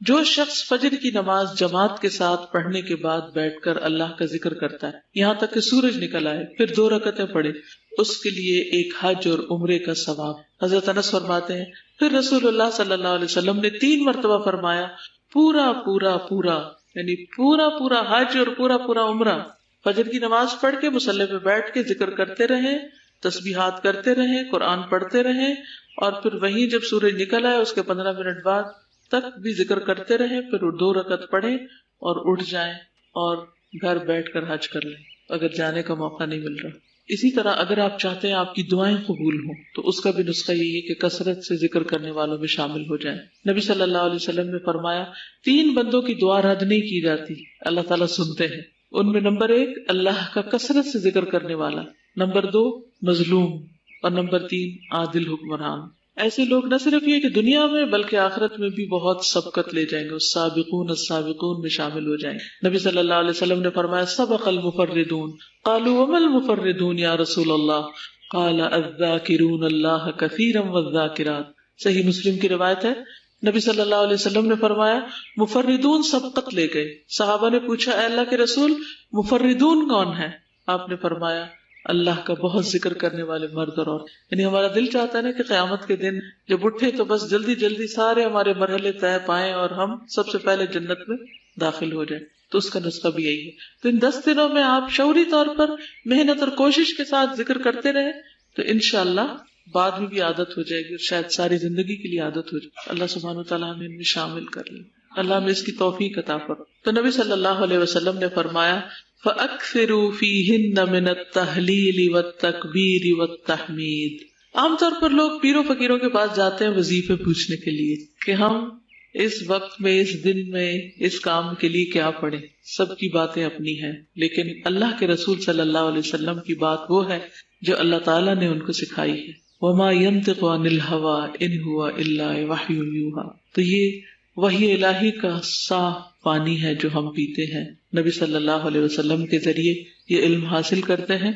جو شخص فجر کی نماز جماعت کے ساتھ پڑھنے کے بعد بیٹھ کر اللہ کا ذکر کرتا ہے یہاں تک کہ سورج نکل آئے پھر 2 رکعتیں پڑھے، اس کے لیے ایک حج اور عمرے کا ثواب. حضرت انس فرماتے ہیں پھر رسول اللہ صلی اللہ علیہ وسلم نے 3 مرتبہ فرمایا پورا پورا پورا، یعنی پورا پورا حج اور پورا پورا عمرہ. فجر کی نماز پڑھ کے مصلی پہ بیٹھ کے ذکر کرتے رہیں، تسبیحات کرتے رہیں، قرآن پڑھتے رہیں، اور پھر وہیں جب سورج نکل آئے اس کے 15 منٹ بعد تک بھی ذکر کرتے رہیں، پھر 2 رکعت پڑھیں اور اٹھ جائیں اور گھر بیٹھ کر حج کر لیں اگر جانے کا موقع نہیں مل رہا. اسی طرح اگر آپ چاہتے ہیں آپ کی دعائیں قبول ہوں تو اس کا بھی نسخہ یہی ہے کہ کثرت سے ذکر کرنے والوں میں شامل ہو جائیں. نبی صلی اللہ علیہ وسلم نے فرمایا 3 بندوں کی دعا رد نہیں کی جاتی، اللہ تعالیٰ سنتے ہیں. ان میں نمبر 1 اللہ کا کثرت سے ذکر کرنے والا، نمبر 2 مظلوم، اور نمبر 3 عادل حکمران. ایسے لوگ نہ صرف یہ کہ دنیا میں بلکہ آخرت میں بھی بہت سبقت لے جائیں گے، السابقون السابقون میں شامل ہو جائیں گے. نبی صلی اللہ علیہ وسلم نے فرمایا سبق المفردون، قالوا وما المفردون یا رسول اللہ، قال الذاکرون اللہ کثیرا والذاکرات. صحیح مسلم کی روایت ہے، نبی صلی اللہ علیہ وسلم نے فرمایا مفردون سبقت لے گئے. صحابہ نے پوچھا اے اللہ کے رسول مفردون کون ہے؟ آپ نے فرمایا اللہ کا بہت ذکر کرنے والے مرد اور عورت. یعنی ہمارا دل چاہتا ہے نا کہ قیامت کے دن جب اٹھے تو بس جلدی جلدی سارے ہمارے مرحلے طے پائیں اور ہم سب سے پہلے جنت میں داخل ہو جائیں. تو اس کا نسخہ بھی یہی ہے. تو ان 10 دنوں میں آپ شعوری طور پر محنت اور کوشش کے ساتھ ذکر کرتے رہے تو انشاءاللہ بعد میں بھی عادت ہو جائے گی اور شاید ساری زندگی کے لیے عادت ہو جائے. اللہ سبحانہ وتعالیٰ ہمیں ان میں شامل کر لے، اللہ ہمیں اس کی توفیق عطا فرمائے. تو نبی صلی اللہ علیہ وسلم نے فرمایا فَأَكْثِرُوا فِيهِنَّ مِنَ التَّهْلِيلِ وَالتَّكْبِيرِ وَالتَّحْمِيدِ. عام طور پر لوگ پیروں فقیروں کے پاس جاتے ہیں وظیفے پوچھنے کے لیے کہ ہم اس وقت میں، اس دن میں، اس کام کے لیے کیا پڑھیں. سب کی باتیں اپنی ہیں، لیکن اللہ کے رسول صلی اللہ علیہ وسلم کی بات وہ ہے جو اللہ تعالیٰ نے ان کو سکھائی ہے. وَمَا يَنطِقُ عَنِ الْهَوَىٰ إِنْ هُوَ إِلَّا وَحْيٌ يُوحَىٰ. تو یہ وحی الہی کا صاف پانی ہے جو ہم پیتے ہیں. نبی صلی اللہ علیہ وسلم کے ذریعے یہ علم حاصل کرتے ہیں،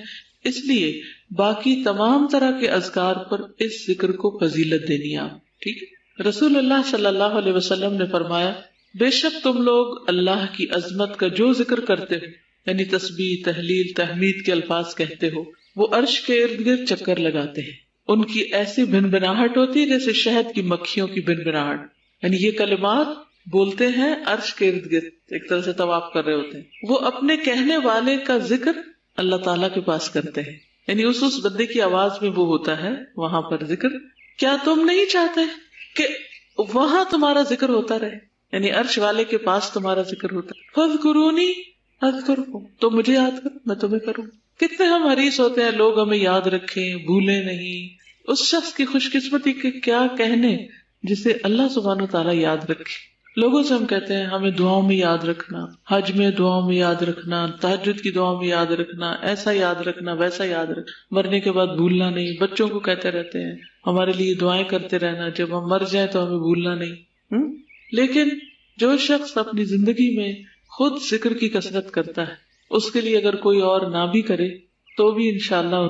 اس لیے باقی تمام طرح کے اذکار پر اس ذکر کو فضیلت دینی. آپ ٹھیک ہے. رسول اللہ صلی اللہ علیہ وسلم نے فرمایا بے شک تم لوگ اللہ کی عظمت کا جو ذکر کرتے ہو، یعنی تسبیح، تحلیل، تحمید کے الفاظ کہتے ہو، وہ عرش کے ارد گرد چکر لگاتے ہیں. ان کی ایسی بھنبھناہٹ ہوتی ہے جیسے شہد کی مکھیوں کی بھنبھناہٹ. یعنی یہ کلمات بولتے ہیں عرش کے ارد گرد، ایک طرح سے طواف کر رہے ہوتے ہیں. وہ اپنے کہنے والے کا ذکر اللہ تعالیٰ کے پاس کرتے ہیں، یعنی اس بندے کی آواز میں وہ ہوتا ہے وہاں پر ذکر. کیا تم نہیں چاہتے کہ وہاں تمہارا ذکر ہوتا رہے، یعنی عرش والے کے پاس تمہارا ذکر ہوتا ہے. فاذکرونی اذکرکم، تو مجھے یاد کرو میں تمہیں کروں. کتنے ہم حریص ہوتے ہیں لوگ ہمیں یاد رکھیں، بھولیں نہیں. اس شخص کی خوش قسمتی کے کیا کہنے جسے اللہ سبحانہ تعالیٰ یاد رکھے. لوگوں سے ہم کہتے ہیں ہمیں دعاؤں میں یاد رکھنا، حج میں دعاؤں میں یاد رکھنا، تہجد کی دعاؤں میں یاد رکھنا، ایسا یاد رکھنا، ویسا یاد رکھنا، مرنے کے بعد بھولنا نہیں. بچوں کو کہتے رہتے ہیں ہمارے لیے دعائیں کرتے رہنا، جب ہم مر جائیں تو ہمیں بھولنا نہیں. لیکن جو شخص اپنی زندگی میں خود ذکر کی کثرت کرتا ہے، اس کے لیے اگر کوئی اور نہ بھی کرے تو بھی انشاءاللہ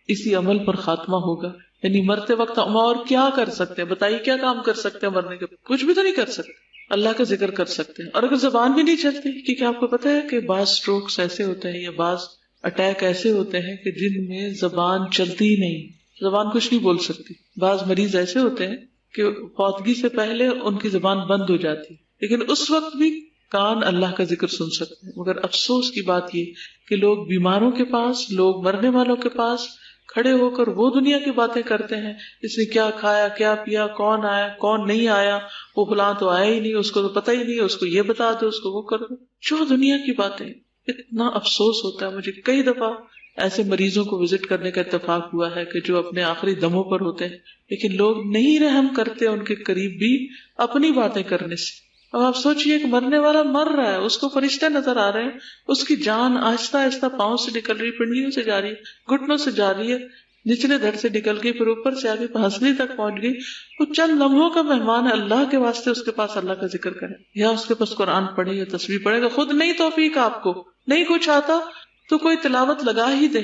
اسی عمل پر خاتمہ ہوگا. یعنی مرتے وقت ہم اور کیا کر سکتے ہیں؟ بتائیے کیا کام کر سکتے ہیں مرنے کے؟ کچھ بھی تو نہیں کر سکتے. اللہ کا ذکر کر سکتے ہیں. اور اگر زبان بھی نہیں چلتی، کیونکہ آپ کو پتا ہے کہ بعض سٹروکس ایسے ہوتے ہیں یا بعض اٹیک ایسے ہوتے ہیں کہ جن میں زبان چلتی ہی نہیں، زبان کچھ نہیں بول سکتی. بعض مریض ایسے ہوتے ہیں کہ فوتگی سے پہلے ان کی زبان بند ہو جاتی، لیکن اس وقت بھی کان اللہ کا ذکر سن سکتے ہیں. مگر افسوس کی بات یہ کہ لوگ بیماروں کے پاس، لوگ مرنے والوں کے پاس کھڑے ہو کر وہ دنیا کی باتیں کرتے ہیں، اس نے کیا کھایا، کیا پیا، کون آیا، کون نہیں آیا، وہ فلاں تو آیا ہی نہیں، اس کو تو پتہ ہی نہیں، اس کو یہ بتا دو، اس کو وہ کر دو. جو دنیا کی باتیں. اتنا افسوس ہوتا ہے. مجھے کئی دفعہ ایسے مریضوں کو وزٹ کرنے کا اتفاق ہوا ہے کہ جو اپنے آخری دموں پر ہوتے ہیں، لیکن لوگ نہیں رحم کرتے ان کے قریب بھی اپنی باتیں کرنے سے. اب آپ سوچئے کہ مرنے والا مر رہا ہے، اس کو فرشتے نظر آ رہے ہیں، اس کی جان آہستہ آہستہ پاؤں سے نکل رہی، پنڈلیوں سے جا رہی ہے، گھٹنوں سے جا رہی ہے، نچلے دھڑ سے نکل گئی، پھر اوپر سے آگے ہنسلی تک پہنچ گئی. وہ چند لمحوں کا مہمان ہے. اللہ کے واسطے اس کے پاس اللہ کا ذکر کرے، یا اس کے پاس قرآن پڑھے یا تسبیح پڑھے گا. خود نہیں توفیق آپ کو، نہیں کچھ آتا تو کوئی تلاوت لگا ہی دے.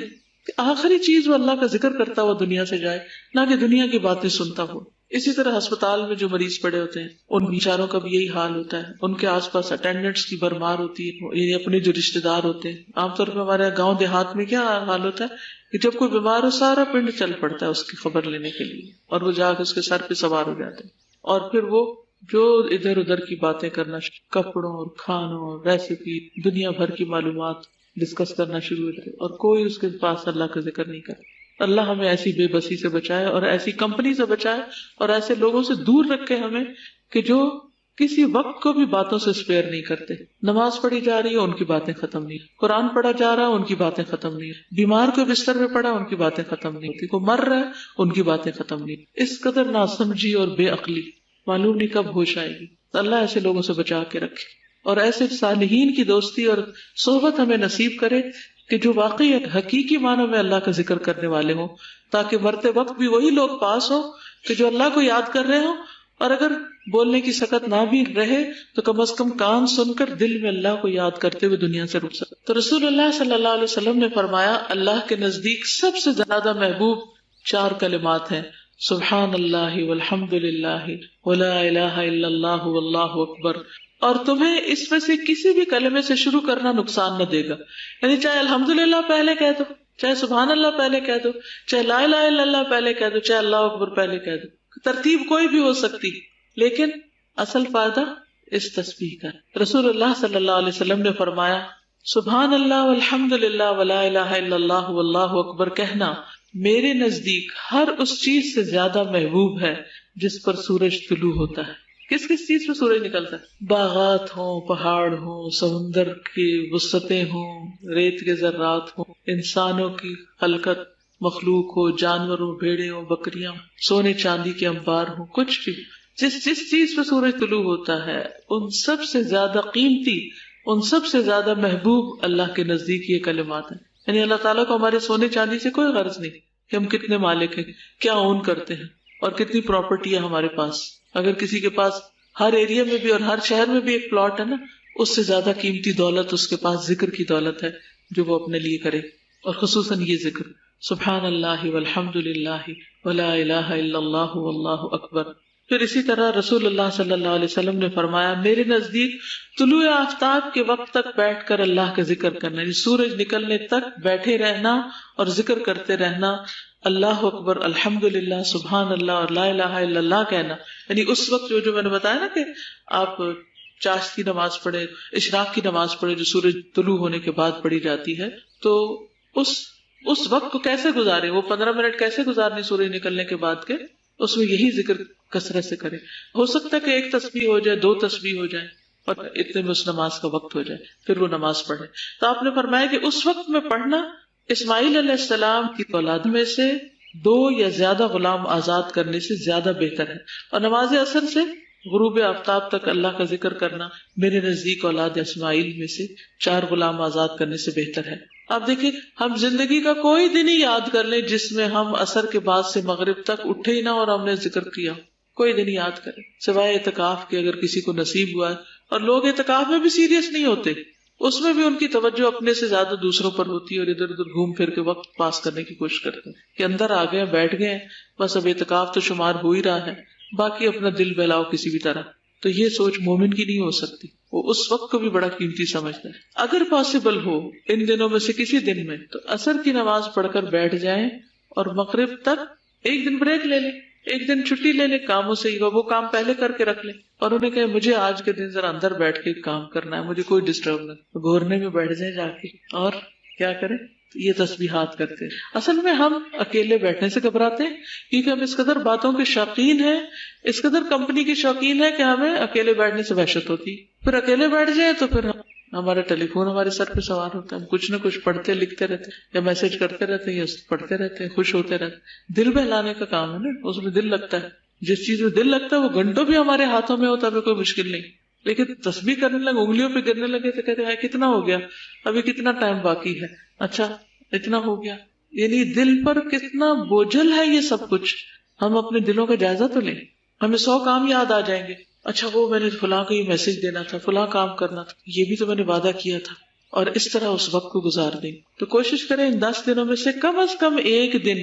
آخری چیز وہ اللہ کا ذکر کرتا ہوا دنیا سے جائے، نہ کہ دنیا کی باتیں سنتا ہو. اسی طرح ہسپتال میں جو مریض پڑے ہوتے ہیں ان بیچاروں کا بھی یہی حال ہوتا ہے. ان کے آس پاس اٹینڈنٹس کی بھرمار ہوتی ہے، یعنی اپنے جو رشتے دار ہوتے ہیں. عام طور پر ہمارے گاؤں دیہات میں کیا حال ہوتا ہے کہ جب کوئی بیمار ہو سارا پنڈ چل پڑتا ہے اس کی خبر لینے کے لیے، اور وہ جا کے اس کے سر پہ سوار ہو جاتے ہیں، اور پھر وہ جو ادھر ادھر کی باتیں کرنا، کپڑوں اور کھانوں اور ریسیپی، دنیا بھر کی معلومات ڈسکس کرنا شروع ہو جائے، اور کوئی اس کے پاس اللہ کا ذکر نہیں کرے. اللہ ہمیں ایسی بے بسی سے بچائے اور ایسی کمپنی سے بچائے اور ایسے لوگوں سے دور رکھے ہمیں کہ جو کسی وقت کو بھی باتوں سے اسپیئر نہیں کرتے. نماز پڑھی جا رہی ہے ان کی باتیں ختم نہیں, قرآن پڑھا جا رہا ہے ان کی باتیں ختم نہیں, بیمار کو بستر پہ پڑا ان کی باتیں ختم نہیں ہوتی, کوئی مر رہا ہے ان کی باتیں ختم نہیں. اس قدر ناسمجھی اور بے عقلی, معلوم نہیں کب ہوش آئے گی. اللہ ایسے لوگوں سے بچا کے رکھے اور ایسے صالحین کی دوستی اور صحبت ہمیں نصیب کرے کہ جو واقعی حقیقی معنوں میں اللہ کا ذکر کرنے والے ہوں, تاکہ مرتے وقت بھی وہی لوگ پاس ہوں کہ جو اللہ کو یاد کر رہے ہوں, اور اگر بولنے کی سکت نہ بھی رہے تو کم از کم کان سن کر دل میں اللہ کو یاد کرتے ہوئے دنیا سے رک سکے. تو رسول اللہ صلی اللہ علیہ وسلم نے فرمایا اللہ کے نزدیک سب سے زیادہ محبوب 4 کلمات ہیں, سبحان اللہ والحمد للہ ولا الہ الا اللہ واللہ اکبر. اور تمہیں اس میں سے کسی بھی کلمے سے شروع کرنا نقصان نہ دے گا, یعنی چاہے الحمدللہ پہلے کہہ دو, چاہے سبحان اللہ پہلے کہہ دو, چاہے لا الہ الا اللہ پہلے کہہ دو, چاہے اللہ اکبر پہلے کہہ دو, ترتیب کوئی بھی ہو سکتی, لیکن اصل فائدہ اس تسبیح کا. رسول اللہ صلی اللہ علیہ وسلم نے فرمایا سبحان اللہ والحمد للہ ولا الہ الا اللہ واللہ اکبر کہنا میرے نزدیک ہر اس چیز سے زیادہ محبوب ہے جس پر سورج طلوع ہوتا ہے. کس کس چیز پہ سورج نکلتا ہے؟ باغات ہوں, پہاڑ ہوں, سمندر کی وسعتیں ہوں, ریت کے ذرات ہوں, انسانوں کی خلقت مخلوق ہو, جانوروں, بھیڑے ہوں, بکریاں, سونے چاندی کے انبار ہوں, کچھ بھی جس چیز پہ سورج طلوع ہوتا ہے ان سب سے زیادہ قیمتی, ان سب سے زیادہ محبوب اللہ کے نزدیک یہ کلمات ہیں. یعنی اللہ تعالیٰ کو ہمارے سونے چاندی سے کوئی غرض نہیں کہ ہم کتنے مالک ہیں, کیا اون کرتے ہیں اور کتنی پراپرٹی ہے ہمارے پاس. اگر کسی کے پاس ہر ایریا میں بھی اور ہر شہر میں بھی ایک پلاٹ ہے نا, اس سے زیادہ قیمتی دولت اس کے پاس ذکر کی دولت ہے جو وہ اپنے لیے کرے, اور خصوصاً یہ ذکر سبحان اللہ والحمد للہ ولا الہ الا اللہ واللہ اکبر. پھر اسی طرح رسول اللہ صلی اللہ علیہ وسلم نے فرمایا میرے نزدیک طلوع آفتاب کے وقت تک بیٹھ کر اللہ کا ذکر کرنا, یعنی سورج نکلنے تک بیٹھے رہنا اور ذکر کرتے رہنا, اللہ اکبر, الحمدللہ, سبحان اللہ اور لا الہ الا اللہ کہنا. یعنی اس وقت جو میں نے بتایا نا کہ آپ چاشت کی نماز پڑھے, اشراق کی نماز پڑھے جو سورج طلوع ہونے کے بعد پڑھی جاتی ہے, تو اس وقت کو کیسے گزارے, وہ 15 منٹ کیسے گزارنے سورج نکلنے کے بعد کے, اس میں یہی ذکر کثرت سے کرے. ہو سکتا ہے کہ 1 تسبیح ہو جائے, 2 تسبیح ہو جائے, اور اتنے میں اس نماز کا وقت ہو جائے, پھر وہ نماز پڑھے. تو آپ نے فرمایا کہ اس وقت میں پڑھنا اسماعیل علیہ السلام کی اولاد میں سے 2 یا زیادہ غلام آزاد کرنے سے زیادہ بہتر ہے, اور نماز عصر سے غروب آفتاب تک اللہ کا ذکر کرنا میرے نزدیک اولاد اسماعیل میں سے 4 غلام آزاد کرنے سے بہتر ہے. آپ دیکھیں, ہم زندگی کا کوئی دن ہی یاد کر لیں جس میں ہم عصر کے بعد سے مغرب تک اٹھے ہی نہ اور ہم نے ذکر کیا, کوئی دن یاد کریں سوائے اعتکاف کے, اگر کسی کو نصیب ہوا ہے. اور لوگ اعتکاف میں بھی سیریس نہیں ہوتے, اس میں بھی ان کی توجہ اپنے سے زیادہ دوسروں پر ہوتی ہے اور ادھر ادھر گھوم پھر کے وقت پاس کرنے کی کوشش کرتے ہیں کہ اندر آ گئے, بیٹھ گئے, بس اب اعتکاف تو شمار ہو ہی رہا ہے, باقی اپنا دل بہلاؤ کسی بھی طرح. تو یہ سوچ مومن کی نہیں ہو سکتی, وہ اس وقت کو بھی بڑا قیمتی سمجھتا ہے. اگر پاسبل ہو ان دنوں میں سے کسی دن میں تو عصر کی نماز پڑھ کر بیٹھ جائیں اور مغرب تک 1 دن بریک لے لیں, 1 دن چھٹی لے لیں کاموں سے, وہ کام پہلے کر کے رکھ لیں, اور انہیں کہیں مجھے آج کے دن ذرا اندر بیٹھ کے کام کرنا ہے, مجھے کوئی ڈسٹرب نہ, گھورنے میں بیٹھ جائیں جا کے, اور کیا کریں, یہ تسبیحات کرتے ہیں. اصل میں ہم اکیلے بیٹھنے سے گھبراتے ہیں کیونکہ ہم اس قدر باتوں کے شوقین ہیں, اس قدر کمپنی کے شوقین ہیں کہ ہمیں اکیلے بیٹھنے سے وحشت ہوتی. پھر اکیلے بیٹھ جائیں تو پھر ہمارا ٹیلی فون ہمارے سر پہ سوار ہوتا ہے, ہم کچھ نہ کچھ پڑھتے لکھتے رہتے یا میسج کرتے رہتے یا پڑھتے رہتے ہیں, خوش ہوتے رہتے. دل بہلانے کا کام ہے نا, اس میں دل لگتا ہے. جس چیز میں دل لگتا ہے وہ گھنٹوں بھی ہمارے ہاتھوں میں ہوتا ہے, کوئی مشکل نہیں. لیکن تسبیح کرنے لگے, انگلیوں پہ گرنے لگے تو کہتے ہیں کتنا ہو گیا, ابھی کتنا ٹائم باقی ہے, اچھا اتنا ہو گیا. یعنی دل پر کتنا بوجھل ہے یہ سب کچھ. ہم اپنے دلوں کا جائزہ تو لیں. ہمیں 100 کام یاد آ جائیں گے, اچھا وہ میں نے فلاں کو یہ میسج دینا تھا, فلاں کام کرنا تھا, یہ بھی تو میں نے وعدہ کیا تھا, اور اس طرح اس وقت کو گزار دیں. تو کوشش کریں ان 10 دنوں میں سے کم از کم 1 دن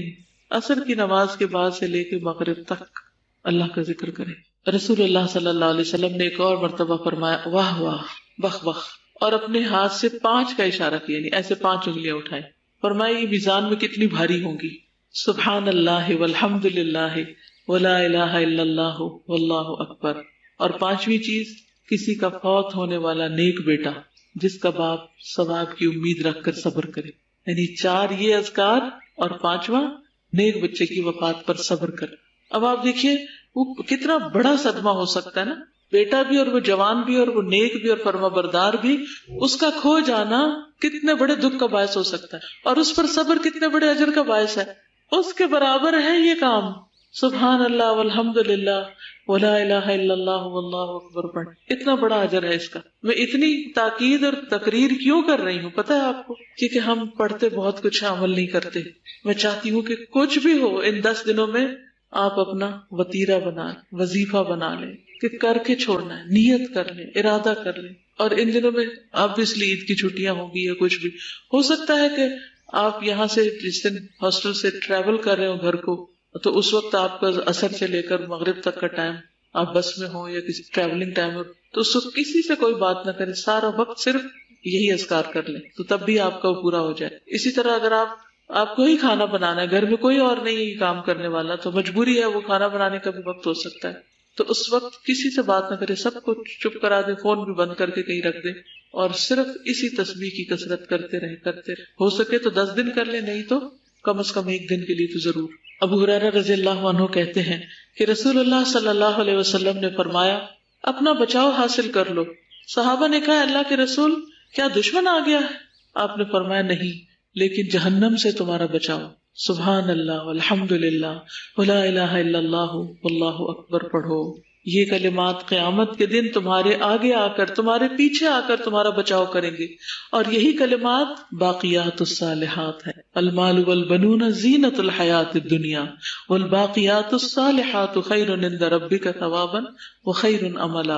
عصر کی نماز کے بعد سے لے کے مغرب تک اللہ کا ذکر کریں. رسول اللہ صلی اللہ علیہ وسلم نے ایک اور مرتبہ فرمایا واہ واہ بخ بخ, اور اپنے ہاتھ سے 5 کا اشارہ کیا, یعنی ایسے 5 انگلیاں اٹھائیں. فرمایا یہ میزان میں کتنی بھاری ہوں گی. سبحان اللہ والحمد للہ ولا الہ الا اللہ واللہ اکبر. اور 5ویں چیز, کسی کا فوت ہونے والا نیک بیٹا جس کا باپ ثواب کی امید رکھ کر صبر کرے. یعنی 4 یہ اذکار اور 5واں نیک بچے کی وفات پر صبر کر. اب آپ دیکھیے وہ کتنا بڑا صدمہ ہو سکتا ہے نا, بیٹا بھی اور وہ جوان بھی اور وہ نیک بھی اور فرما بردار بھی، اس کا کھو جانا کتنے بڑے دکھ کا باعث ہو سکتا ہے، اور اس پر صبر کتنے بڑے اجر کا باعث ہے. اس کے برابر ہے یہ کام. سبحان اللہ والحمد للہ ولا الہ الا اللہ واللہ اکبر پڑھ، اتنا بڑا اجر ہے اس کا. میں اتنی تاکید اور تقریر کیوں کر رہی ہوں پتہ ہے آپ کو؟ کیونکہ ہم پڑھتے بہت کچھ عمل نہیں کرتے. میں چاہتی ہوں کہ کچھ بھی ہو ان 10 دنوں میں آپ اپنا وتیرہ بنا لیں، وظیفہ بنا لیں کہ کر کے چھوڑنا ہے، نیت کر لیں، ارادہ کر لیں. اور ان دنوں میں obviously عید کی چھٹیاں ہوں گی یا کچھ بھی ہو سکتا ہے کہ آپ یہاں سے جس دن ہاسٹل سے ٹریول کر رہے ہو گھر کو، تو اس وقت آپ کا عصر سے لے کر مغرب تک کا ٹائم آپ بس میں ہو یا کسی ٹریولنگ ٹائم ہو، تو اس وقت کسی سے کوئی بات نہ کریں، سارا وقت صرف یہی اذکار کر لیں تو تب بھی آپ کا وہ پورا ہو جائے. اسی طرح اگر آپ کو ہی کھانا بنانا ہے، گھر میں کوئی اور نہیں کام کرنے والا، تو مجبوری ہے وہ کھانا بنانے کا بھی وقت ہو سکتا ہے، تو اس وقت کسی سے بات نہ کرے، سب کو چپ کرا دے، فون بھی بند کر کے کہیں رکھ دے، اور صرف اسی تسبیح کی کثرت کرتے رہے. ہو سکے تو 10 دن کر لیں، نہیں تو کم از کم 1 دن کے لیے تو ضرور. ابو ہریرہ رضی اللہ عنہ کہتے ہیں کہ رسول اللہ صلی اللہ علیہ وسلم نے فرمایا اپنا بچاؤ حاصل کر لو. صحابہ نے کہا اللہ کے رسول کیا دشمن آ گیا ہے؟ آپ نے فرمایا نہیں، لیکن جہنم سے تمہارا بچاؤ. سبحان اللہ والحمد للہ ولا الہ الا اللہ واللہ اکبر پڑھو. یہ کلمات قیامت کے دن تمہارے آگے آ کر، تمہارے پیچھے آ کر تمہارا بچاؤ کریں گے. اور یہی کلمات باقیات الصالحات ہے. المال والبنون زینت الحیات الدنیا والباقیات الصالحات خیر عند ربک ثوابا وخیر املا.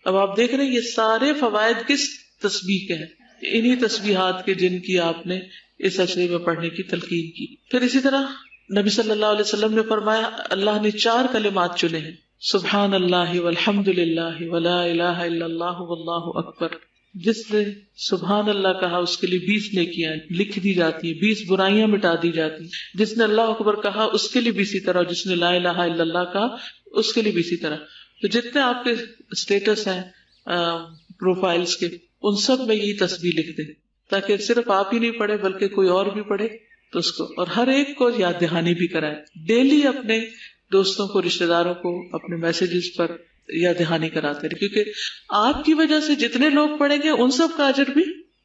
اب آپ دیکھ رہے ہیں یہ سارے فوائد کس تسبیح کے ہیں؟ انہی تسبیحات کے جن کی آپ نے اس عشرے میں پڑھنے کی تلقین کی. پھر اسی طرح نبی صلی اللہ علیہ وسلم نے فرمایا اللہ نے 4 کلمات چنے ہیں، سبحان اللہ والحمد للہ ولا الہ الا اللہ واللہ اکبر. جس نے سبحان اللہ کہا اس کے لیے 20 نیکیاں لکھ دی جاتی ہیں، 20 برائیاں مٹا دی جاتی ہیں. جس نے اللہ اکبر کہا اس کے لیے بھی اسی طرح، جس نے لا الہ الا اللہ کہا اس کے لیے بھی اسی طرح. تو جتنے آپ کے اسٹیٹس ہیں پروفائلز کے، ان سب میں یہی تسبیح لکھ دیں، تاکہ صرف آپ ہی نہیں پڑھے بلکہ کوئی اور بھی پڑھے تو اس کو، اور ہر ایک کو یاد دہانی بھی کرائے. ڈیلی اپنے دوستوں کو، رشتہ داروں کو اپنے میسیجز پر یاد دہانی کراتے رہے، کیونکہ آپ کی وجہ سے جتنے لوگ پڑھیں گے ان سب کا اجر بھی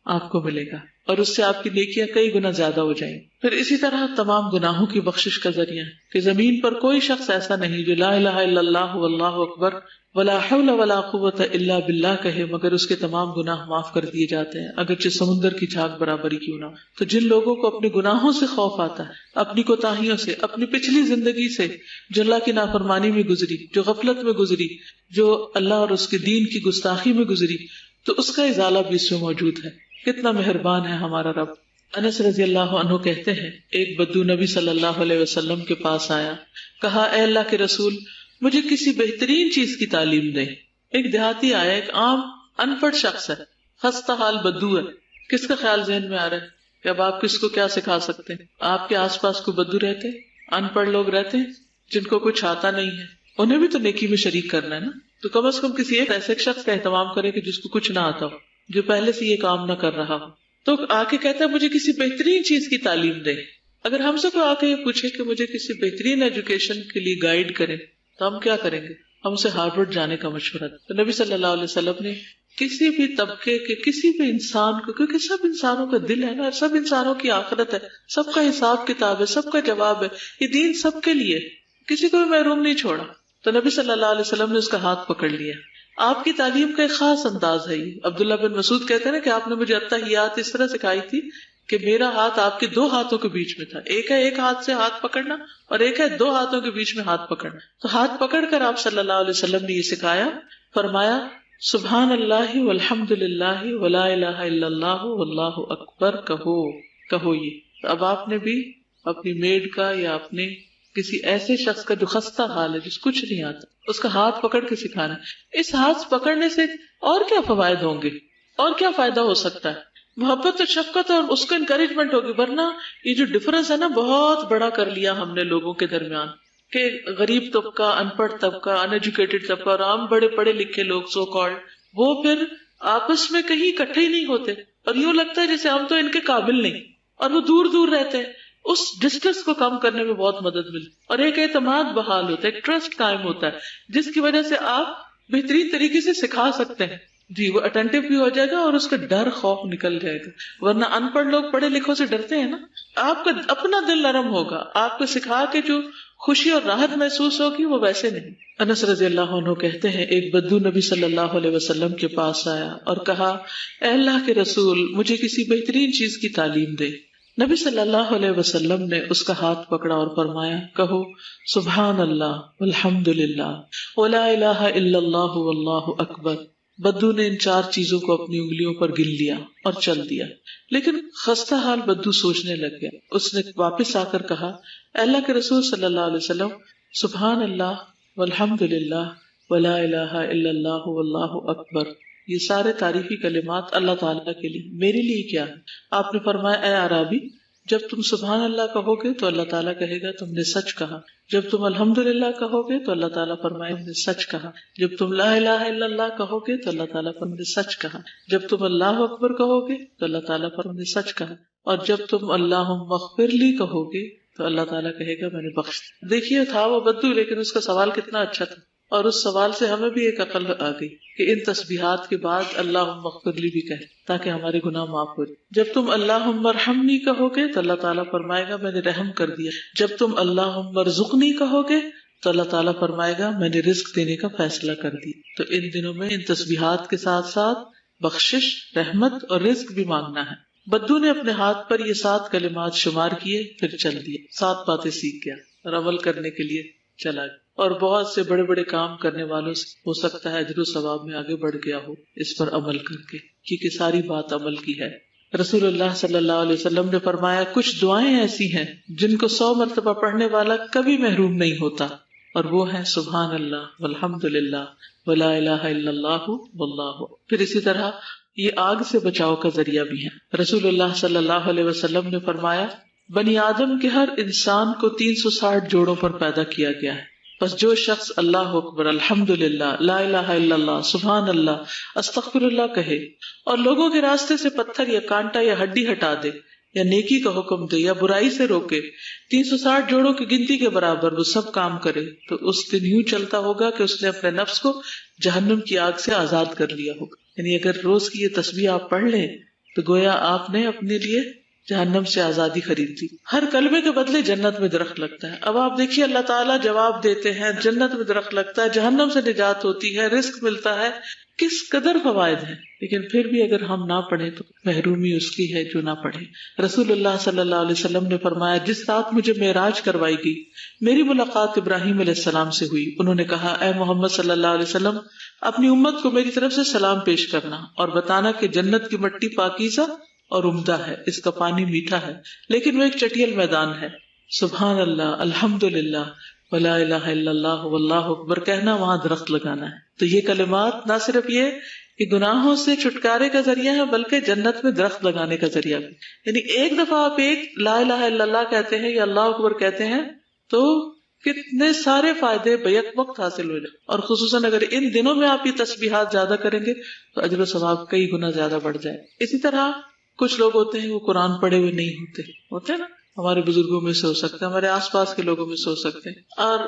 آپ کو ملے گا، اور اس سے آپ کی نیکیاں کئی گنا زیادہ ہو جائیں. پھر اسی طرح تمام گناہوں کی بخشش کا ذریعہ ہے کہ زمین پر کوئی شخص ایسا نہیں جو لا الہ الا اللہ واللہ اکبر ولا حول ولا قوت الا باللہ کہے مگر اس کے تمام گناہ معاف کر دیے جاتے ہیں، اگرچہ سمندر کی جھاگ برابر ہی کیوں نہ. تو جن لوگوں کو اپنے گناہوں سے خوف آتا ہے، اپنی کوتاہیوں سے، اپنی پچھلی زندگی سے جو اللہ کی نافرمانی میں گزری، جو غفلت میں گزری، جو اللہ اور اس کے دین کی گستاخی میں گزری، تو اس کا ازالہ بھی اس میں موجود ہے. کتنا مہربان ہے ہمارا رب. انس رضی اللہ عنہ کہتے ہیں ایک بدو نبی صلی اللہ علیہ وسلم کے پاس آیا، کہا اے اللہ کے رسول مجھے کسی بہترین چیز کی تعلیم دیں. ایک دیہاتی آیا، ایک عام ان پڑھ شخص ہے، خستہ حال بدو ہے. کس کا خیال ذہن میں آ رہا ہے کہ اب آپ کس کو کیا سکھا سکتے ہیں؟ آپ کے آس پاس کوئی بدو رہتے ہیں، ان پڑھ لوگ رہتے ہیں جن کو کچھ آتا نہیں ہے، انہیں بھی تو نیکی میں شریک کرنا ہے نا. تو کم از کم کسی ایک ایسے شخص کا اہتمام کرے کہ جس کو کچھ نہ آتا ہو، جو پہلے سے یہ کام نہ کر رہا ہو. تو آ کے کہتا ہے مجھے کسی بہترین چیز کی تعلیم دے. اگر ہم سے کوئی آ کے یہ پوچھے کہ مجھے کسی بہترین ایجوکیشن کے لیے گائیڈ کرے تو ہم کیا کریں گے؟ ہم سے ہارورڈ جانے کا مشورہ. تو نبی صلی اللہ علیہ وسلم نے کسی بھی طبقے کے کسی بھی انسان کو، کیونکہ سب انسانوں کا دل ہے نا، سب انسانوں کی آخرت ہے، سب کا حساب کتاب ہے، سب کا جواب ہے، یہ دین سب کے لیے، کسی کو بھی محروم نہیں چھوڑا. تو نبی صلی اللہ علیہ وسلم نے اس کا ہاتھ پکڑ لیا. آپ کی تعلیم کا ایک خاص انداز ہے یہ. عبداللہ بن مسعود کہتے ہیں نا کہ آپ نے مجھے اتحیات اس طرح سکھائی تھی کہ میرا ہاتھ آپ کے 2 ہاتھوں کے بیچ میں تھا. ایک ہے ایک ہاتھ سے ہاتھ پکڑنا، اور ایک ہے 2 ہاتھوں کے بیچ میں ہاتھ پکڑنا. تو ہاتھ پکڑ کر آپ صلی اللہ علیہ وسلم نے یہ سکھایا، فرمایا سبحان اللہ والحمد للہ ولا الہ الا اللہ واللہ اکبر کہو یہ. اب آپ نے بھی اپنی میڈ کا یا اپنے کسی ایسے شخص کا جو خستہ حال ہے، جس کچھ نہیں آتا، اس کا ہاتھ پکڑ کے سکھانا. اس ہاتھ پکڑنے سے اور کیا فوائد ہوں گے، اور کیا فائدہ ہو سکتا ہے؟ محبت اور شفقت اور اس کو انکریجمنٹ ہوگی. ورنہ یہ جو ڈفرنس ہے نا بہت بڑا کر لیا ہم نے لوگوں کے درمیان، کہ غریب طبقہ، ان پڑھ طبقہ، ان ایجوکیٹڈ طبقہ اور عام بڑے پڑھے لکھے لوگ سو کالڈ، وہ پھر آپس میں کہیں اکٹھے ہی نہیں ہوتے، اور یوں لگتا ہے جیسے ہم تو ان کے قابل نہیں، اور وہ دور دور رہتے ہیں. اس ڈسٹینس کو کم کرنے میں بہت مدد ملتی، اور ایک اعتماد بحال ہوتا ہے، ایک ٹرسٹ قائم ہوتا ہے، جس کی وجہ سے آپ بہترین طریقے سے سکھا سکتے ہیں جی، وہ اٹینٹو بھی ہو جائے گا اور اس کا ڈر خوف نکل جائے گا. ورنہ ان پڑھ لوگ پڑھے لکھوں سے ڈرتے ہیں نا. آپ کا اپنا دل نرم ہوگا، آپ کو سکھا کے جو خوشی اور راحت محسوس ہوگی وہ ویسے نہیں. انس رضی اللہ عنہ کہتے ہیں ایک بدو نبی صلی اللہ علیہ وسلم کے پاس آیا اور کہا اے اللہ کے رسول مجھے کسی بہترین چیز کی تعلیم دے. نبی صلی اللہ علیہ وسلم نے اس کا ہاتھ پکڑا اور فرمایا کہو سبحان اللہ والحمد للہ ولا الہ الا اللہ واللہ اکبر. بدو نے ان 4 چیزوں کو اپنی انگلیوں پر گن لیا اور چل دیا. لیکن خستہ حال بدو سوچنے لگ گیا. اس نے واپس آ کر کہا اے اللہ کے رسول صلی اللہ علیہ وسلم سبحان اللہ والحمد للہ ولا الہ الا اللہ واللہ اکبر، یہ سارے تعریفی کلمات اللہ تعالیٰ کے لیے، میرے لیے کیا ہے؟ آپ نے فرمایا اے عربی جب تم سبحان اللہ کہو گے تو اللہ تعالیٰ کہے گا تم نے سچ کہا، جب تم الحمدللہ کہو گے تو اللہ تعالیٰ فرمائے تم نے سچ کہا، جب تم لا الہ الا اللہ کہو گے تو اللہ تعالیٰ فرمائے سچ کہا، جب تم اللہ اکبر کہو گے تو اللہ تعالیٰ فرمائے سچ کہا، اور جب تم اللہم اغفر لی کہو گے تو اللہ تعالیٰ کہے گا میں نے بخش. دیکھیے تھا وہ بدو لیکن اس کا سوال کتنا اچھا تھا، اور اس سوال سے ہمیں بھی ایک عقل آ گئی کہ ان تسبیحات کے بعد اللہم اغفر لی بھی کہیں تاکہ ہمارے گناہ معاف ہو. جب تم اللہم ارحمنی کہو گے تو اللہ تعالیٰ فرمائے گا میں نے رحم کر دیا، جب تم اللہم ارزقنی کہو گے تو اللہ تعالیٰ فرمائے گا میں نے رزق دینے کا فیصلہ کر دیا. تو ان دنوں میں ان تسبیحات کے ساتھ ساتھ بخشش، رحمت اور رزق بھی مانگنا ہے. بدو نے اپنے ہاتھ پر یہ 7 کلمات شمار کیے پھر چل دیے، 7 باتیں سیکھ گیا اور عمل کرنے کے لیے چلا گیا. اور بہت سے بڑے بڑے کام کرنے والوں سے ہو سکتا ہے اجر و ثواب میں آگے بڑھ گیا ہو اس پر عمل کر کے، کیونکہ ساری بات عمل کی ہے. رسول اللہ صلی اللہ علیہ وسلم نے فرمایا کچھ دعائیں ایسی ہیں جن کو 100 مرتبہ پڑھنے والا کبھی محروم نہیں ہوتا، اور وہ ہیں سبحان اللہ والحمد للہ ولا الہ الا اللہ واللہ. پھر اسی طرح یہ آگ سے بچاؤ کا ذریعہ بھی ہے. رسول اللہ صلی اللہ علیہ وسلم نے فرمایا بنی آدم کے ہر انسان کو 360 جوڑوں پر پیدا کیا گیا ہے، بس جو شخص اللہ اکبر، الحمدللہ، لا الہ الا اللہ، سبحان اللہ، استغفر اللہ کہے اور لوگوں کے راستے سے پتھر یا کانٹا یا ہڈی ہٹا دے یا نیکی کا حکم دے یا برائی سے روکے، 360 جوڑوں کی گنتی کے برابر وہ سب کام کرے تو اس دن یوں چلتا ہوگا کہ اس نے اپنے نفس کو جہنم کی آگ سے آزاد کر لیا ہوگا. یعنی اگر روز کی یہ تسبیح آپ پڑھ لیں تو گویا آپ نے اپنے لیے جہنم سے آزادی خرید لی. ہر کلمے کے بدلے جنت میں درخت لگتا ہے. اب آپ دیکھیے اللہ تعالیٰ جواب دیتے ہیں، جنت میں درخت لگتا ہے، جہنم سے نجات ہوتی ہے، رزق ملتا ہے، کس قدر فوائد ہیں. لیکن پھر بھی اگر ہم نہ پڑھیں تو محرومی اس کی ہے جو نہ پڑھے. رسول اللہ صلی اللہ علیہ وسلم نے فرمایا جس رات مجھے معراج کروائی گئی میری ملاقات ابراہیم علیہ السلام سے ہوئی. انہوں نے کہا اے محمد صلی اللہ علیہ وسلم اپنی امت کو میری طرف سے سلام پیش کرنا اور بتانا کہ جنت کی مٹی پاکیزہ اور عمدہ ہے، اس کا پانی میٹھا ہے لیکن وہ ایک چٹیل میدان ہے. سبحان اللہ، الحمدللہ ولا الہ الا اللہ واللہ اکبر کہنا، وہاں درخت لگانا ہے. تو یہ کلمات نہ صرف یہ کہ گناہوں سے چھٹکارے کا ذریعہ ہے بلکہ جنت میں درخت لگانے کا ذریعہ بھی. یعنی ایک دفعہ آپ ایک لا الہ الا اللہ کہتے ہیں یا اللہ اکبر کہتے ہیں تو کتنے سارے فائدے بیک وقت حاصل ہو جائیں. اور خصوصاً اگر ان دنوں میں آپ یہ تسبیحات زیادہ کریں گے تو اجر و ثواب کئی گنا زیادہ بڑھ جائے. اسی طرح کچھ لوگ ہوتے ہیں وہ قرآن پڑھے ہوئے نہیں ہوتے ہیں نا، ہمارے بزرگوں میں سے ہو سکتے ہیں، ہمارے آس پاس کے لوگوں میں سے ہو سکتے ہیں، اور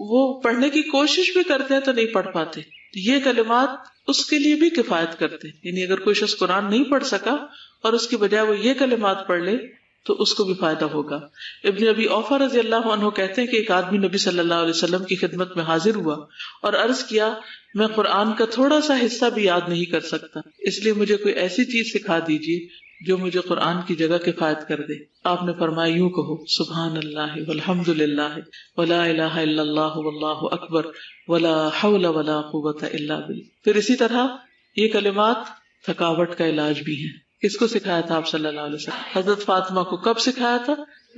وہ پڑھنے کی کوشش بھی کرتے ہیں تو نہیں پڑھ پاتے. یہ کلمات اس کے لیے بھی کفایت کرتے ہیں. یعنی اگر کوئی شخص قرآن نہیں پڑھ سکا اور اس کی بجائے وہ یہ کلمات پڑھ لے تو اس کو بھی فائدہ ہوگا. ابن ابی اوفا رضی اللہ عنہ کہتے ہیں کہ ایک آدمی نبی صلی اللہ علیہ وسلم کی خدمت میں حاضر ہوا اور عرض کیا میں قرآن کا تھوڑا سا حصہ بھی یاد نہیں کر سکتا، اس لیے مجھے کوئی ایسی چیز سکھا دیجیے جو مجھے قرآن کی جگہ کفایت کر دے. آپ نے فرمایا یوں کہو سبحان اللہ والحمد للہ ولا الہ الا اللہ واللہ اکبر ولا حول ولا قوت الا باللہ. پھر اسی طرح یہ کلمات تھکاوٹ کا علاج بھی ہیں. کس کو سکھایا تھا آپ صلی اللہ علیہ وسلم؟ حضرت فاطمہ کو. کب سکھایا تھا؟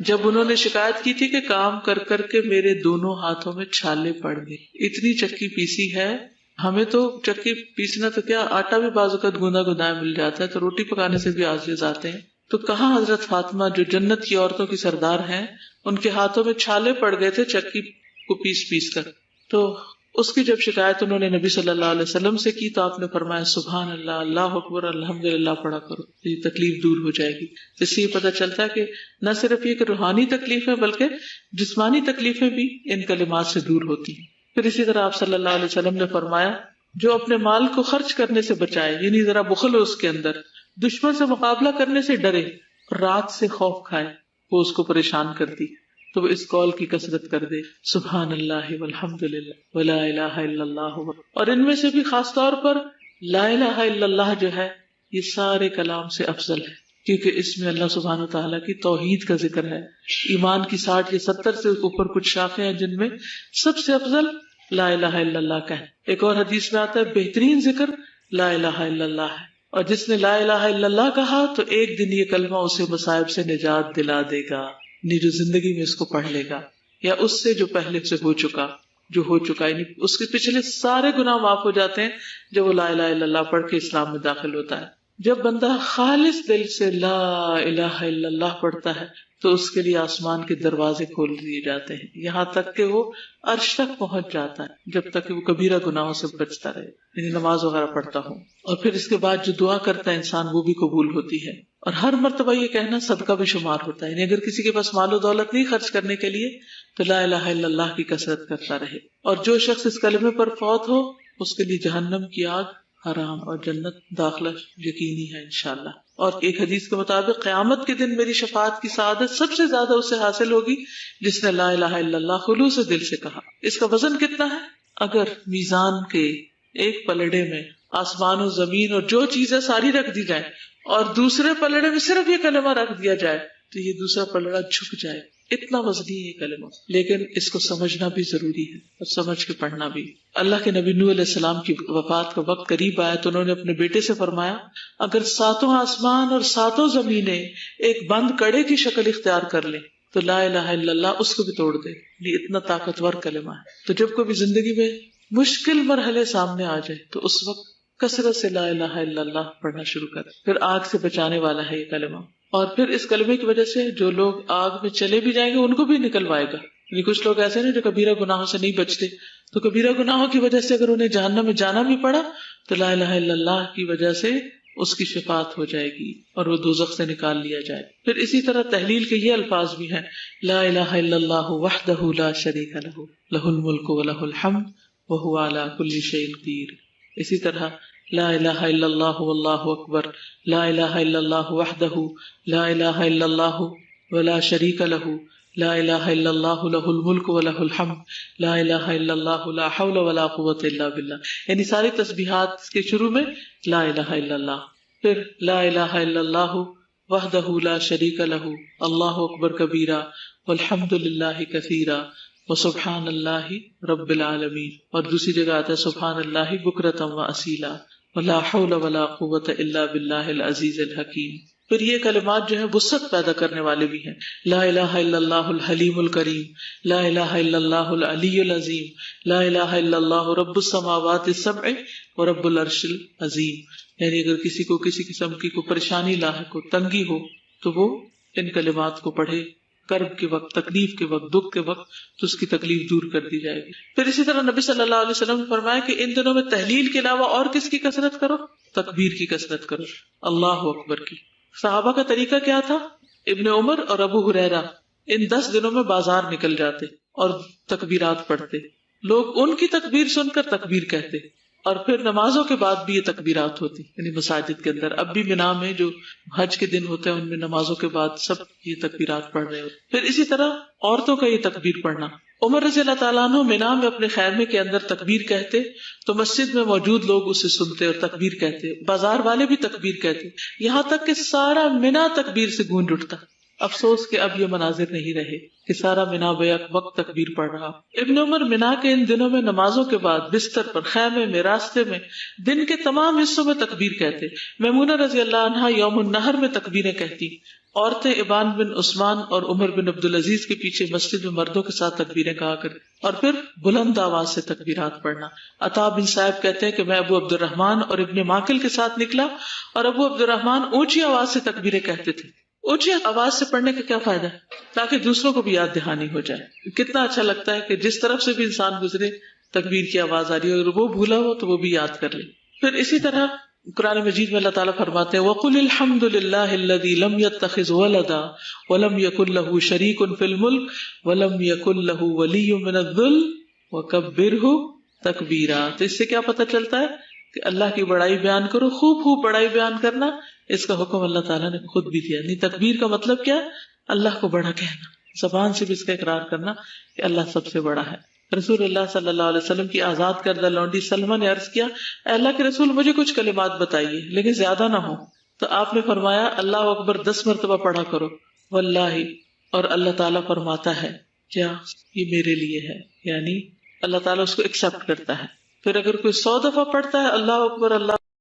جب انہوں نے شکایت کی تھی کہ کام کر کر کے میرے دونوں ہاتھوں میں چھالے پڑ گئے. اتنی چکی پیسی ہے، ہمیں تو چکی پیسنا تو کیا آٹا بھی بعض اوقات گونا گنایا مل جاتا ہے تو روٹی پکانے سے بھی عاجز آتے ہیں. تو کہاں حضرت فاطمہ جو جنت کی عورتوں کی سردار ہیں ان کے ہاتھوں میں چھالے پڑ گئے تھے چکی کو پیس پیس کر. تو اس کی جب شکایت انہوں نے نبی صلی اللہ علیہ وسلم سے کی تو آپ نے فرمایا سبحان اللہ، اللہ اکبر، الحمدللہ پڑھا کرو، یہ تکلیف دور ہو جائے گی. اس سے یہ پتہ چلتا ہے کہ نہ صرف یہ کہ روحانی تکلیفیں بلکہ جسمانی تکلیفیں بھی ان کلمات سے دور ہوتی ہیں. پھر اسی طرح آپ صلی اللہ علیہ وسلم نے فرمایا جو اپنے مال کو خرچ کرنے سے بچائے، یعنی ذرا بخل ہو اس کے اندر، دشمن سے مقابلہ کرنے سے ڈرے، رات سے خوف کھائے وہ اس کو پریشان کرتی، تو وہ اس قول کی کثرت کر دے، سبحان اللہ والحمد للہ ولا الہ الا اللہ۔ اور ان میں سے بھی خاص طور پر لا الہ الا اللہ جو ہے یہ سارے کلام سے افضل ہے، کیونکہ اس میں اللہ سبحانہ وتعالیٰ کی توحید کا ذکر ہے۔ ایمان کی 60 یا 70 سے اوپر کچھ شاخیں ہیں جن میں سب سے افضل لا الہ الا اللہ کا ہے۔ ایک اور حدیث میں آتا ہے بہترین ذکر لا الہ الا اللہ ہے، اور جس نے لا الہ الا اللہ کہا تو ایک دن یہ کلمہ اسے مصائب سے نجات دلا دے گا، جو زندگی میں اس کو پڑھ لے گا، یا اس سے جو پہلے سے ہو چکا یعنی اس کے پچھلے سارے گناہ معاف ہو جاتے ہیں جب وہ لا الہ الا اللہ پڑھ کے اسلام میں داخل ہوتا ہے۔ جب بندہ خالص دل سے لا الہ الا اللہ پڑھتا ہے تو اس کے لیے آسمان کے دروازے کھول دیے جاتے ہیں، یہاں تک کہ وہ عرش تک پہنچ جاتا ہے، جب تک کہ وہ کبیرہ گناہوں سے بچتا رہے، یعنی نماز وغیرہ پڑھتا ہو۔ اور پھر اس کے بعد جو دعا کرتا ہے انسان وہ بھی قبول ہوتی ہے، اور ہر مرتبہ یہ کہنا صدقہ بھی شمار ہوتا ہے، یعنی اگر کسی کے پاس مال و دولت نہیں خرچ کرنے کے لیے تو لا الہ الا اللہ کی کثرت کرتا رہے۔ اور جو شخص اس کلمے پر فوت ہو اس کے لیے جہنم کی آگ حرام اور جنت داخلہ یقینی ہے انشاءاللہ۔ اور ایک حدیث کے مطابق قیامت کے دن میری شفاعت کی سعادت سب سے زیادہ اسے حاصل ہوگی جس نے لا الہ الا اللہ خلوص دل سے کہا۔ اس کا وزن کتنا ہے؟ اگر میزان کے ایک پلڑے میں آسمان و زمین اور جو چیزیں ساری رکھ دی جائیں اور دوسرے پلڑے میں صرف یہ کلمہ رکھ دیا جائے تو یہ دوسرا پلڑا جھک جائے، اتنا وزنی ہے کلمہ، لیکن اس کو سمجھنا بھی ضروری ہے اور سمجھ کے پڑھنا بھی۔ اللہ کے نبی نوح علیہ السلام کی وفات کا وقت قریب آیا تو انہوں نے اپنے بیٹے سے فرمایا اگر 7 آسمان اور 7 زمینیں ایک بند کڑے کی شکل اختیار کر لیں تو لا الہ الا اللہ اس کو بھی توڑ دے، یہ اتنا طاقتور کلمہ ہے۔ تو جب کبھی زندگی میں مشکل مرحلے سامنے آ جائے تو اس وقت کثرت سے لا الہ الا اللہ پڑھنا شروع کر، پھر آگ سے بچانے والا ہے یہ کلمہ۔ اور پھر اس کلمے کی وجہ سے جو لوگ آگ میں چلے بھی جائیں گے ان کو بھی نکلوائے گا، یعنی کچھ لوگ ایسے ہیں جو کبیرہ گناہوں سے نہیں بچتے، تو کبیرہ گناہوں کی وجہ سے اگر انہیں جہنم میں جانا بھی پڑا تو لا الہ الا اللہ کی وجہ سے اس کی شفاعت ہو جائے گی اور وہ دوزخ سے نکال لیا جائے۔ پھر اسی طرح تحلیل کے یہ الفاظ بھی ہیں، لا الہ الا اللہ وحدہ لا شریک لہ لہ الملک ولہ الحمد وہو علی کل شیء قدیر۔ اسی طرح لا الہ الا اللہ واللہ اکبر، لا الہ الا اللہ وحدہ لا الہ الا اللہ ولا شریک لہ، لا الہ الا اللہ لہ الملک ولہ الحمد، لا الہ الا اللہ لا حول ولا قوۃ الا باللہ، یعنی ساری تسبیحات کے شروع میں لا الہ الا اللہ، پھر لا الہ الا اللہ وحدہ لا شریک لہ، اللہ اکبر کبیرہ والحمد للہ کثیرا وسبحان اللہ رب العالمین، اور دوسری جگہ آتا ہے سبحان اللہ بکرۃ واصیلا ولا حول ولا قوۃ الا باللہ العزیز الحکیم۔ پھر یہ کلمات جو ہیں وسعت پیدا کرنے والے بھی ہیں، لا الہ الا اللہ الحلیم الکریم، لا الہ الا اللہ العلی العظیم، لا الہ الا اللہ رب السماوات السبع ورب العرش العظیم۔ یعنی اگر کسی کو کسی قسم کی کوئی پریشانی لاحق ہو، تنگی ہو، تو وہ ان کلمات کو پڑھے، کرب کے وقت، تکلیف کے وقت، دکھ کے وقت، تو اس کی تکلیف دور کر دی جائے گی۔ پھر اسی طرح نبی صلی اللہ علیہ وسلم نے فرمایا کہ ان دنوں میں تحلیل کے علاوہ اور کس کی کثرت کرو؟ تکبیر کی کثرت کرو، اللہ اکبر کی۔ صحابہ کا طریقہ کیا تھا؟ ابن عمر اور ابو ہریرہ ان 10 دنوں میں بازار نکل جاتے اور تکبیرات پڑھتے، لوگ ان کی تکبیر سن کر تکبیر کہتے، اور پھر نمازوں کے بعد بھی یہ تکبیرات ہوتی، یعنی مساجد کے اندر اب بھی مینا میں جو حج کے دن ہوتے ہیں ان میں نمازوں کے بعد سب یہ تکبیرات پڑھ رہے ہوتے۔ پھر اسی طرح عورتوں کا یہ تکبیر پڑھنا، عمر رضی اللہ تعالیٰ عنہ مینا میں اپنے خیمے کے اندر تکبیر کہتے تو مسجد میں موجود لوگ اسے سنتے اور تکبیر کہتے، بازار والے بھی تکبیر کہتے، یہاں تک کہ سارا مینا تکبیر سے گونج اٹھتا۔ افسوس کہ اب یہ مناظر نہیں رہے کہ سارا مینا بیک وقت تکبیر پڑھ رہا۔ ابن عمر مینا کے ان دنوں میں نمازوں کے بعد بستر پر، خیمے میں، راستے میں، دن کے تمام حصوں میں تکبیر کہتے۔ میمونہ رضی اللہ عنہا یوم النحر میں تکبیریں کہتی، عورتیں ابان بن عثمان اور عمر بن عبدالعزیز کے پیچھے مسجد میں مردوں کے ساتھ تکبیریں کہا کرتے، اور پھر بلند آواز سے تکبیرات پڑھنا۔ عطا بن صاحب کہتے ہیں کہ میں ابو عبد الرحمن اور ابن ماکل کے ساتھ نکلا اور ابو عبد الرحمن اونچی آواز سے تکبیریں کہتے تھے۔ اونچی آواز سے پڑھنے کا کیا فائدہ ہے؟ تاکہ دوسروں کو بھی یاد دہانی ہو جائے۔ کتنا اچھا لگتا ہے کہ جس طرف سے بھی انسان گزرے تکبیر کی آواز آ رہی ہے، اگر وہ بھولا ہو تو وہ بھی یاد کر لے۔ پھر اسی طرح قرآن مجید میں اللہ تعالیٰ فرماتے ہیں وَقُلِ الْحَمْدُ لِلَّهِ الَّذِي لَمْ يَتَّخِذْ وَلَدًا وَلَمْ يَكُنْ لَهُ شَرِيكٌ فِي الْمُلْكِ وَلَمْ يَكُنْ لَهُ وَلِيٌّ مِّنَ الذُّلِّ وَكَبِّرْهُ تکبیرا. تو اس سے کیا پتہ چلتا ہے کہ اللہ کی بڑائی بیان کرو، خوب خوب بڑائی بیان کرنا، اس کا حکم اللہ تعالیٰ نے خود بھی دیا. نہیں تکبیر کا مطلب کیا؟ اللہ کو بڑا کہنا، زبان سے بھی اس کا اقرار کرنا کہ اللہ سب سے بڑا ہے. رسول اللہ صلی اللہ علیہ وسلم کی آزاد کردہ لونڈی سلمہ نے عرض کیا، اے اللہ کے رسول مجھے کچھ کلمات بتائیے لیکن زیادہ نہ ہو. تو آپ نے فرمایا اللہ اکبر 10 مرتبہ پڑھا کرو. واللہ، اور اللہ تعالیٰ فرماتا ہے کیا یہ میرے لیے ہے، یعنی اللہ تعالیٰ اس کو ایکسپٹ کرتا ہے. پھر اگر کوئی 100 دفعہ پڑھتا ہے اللہ اکبر اللہ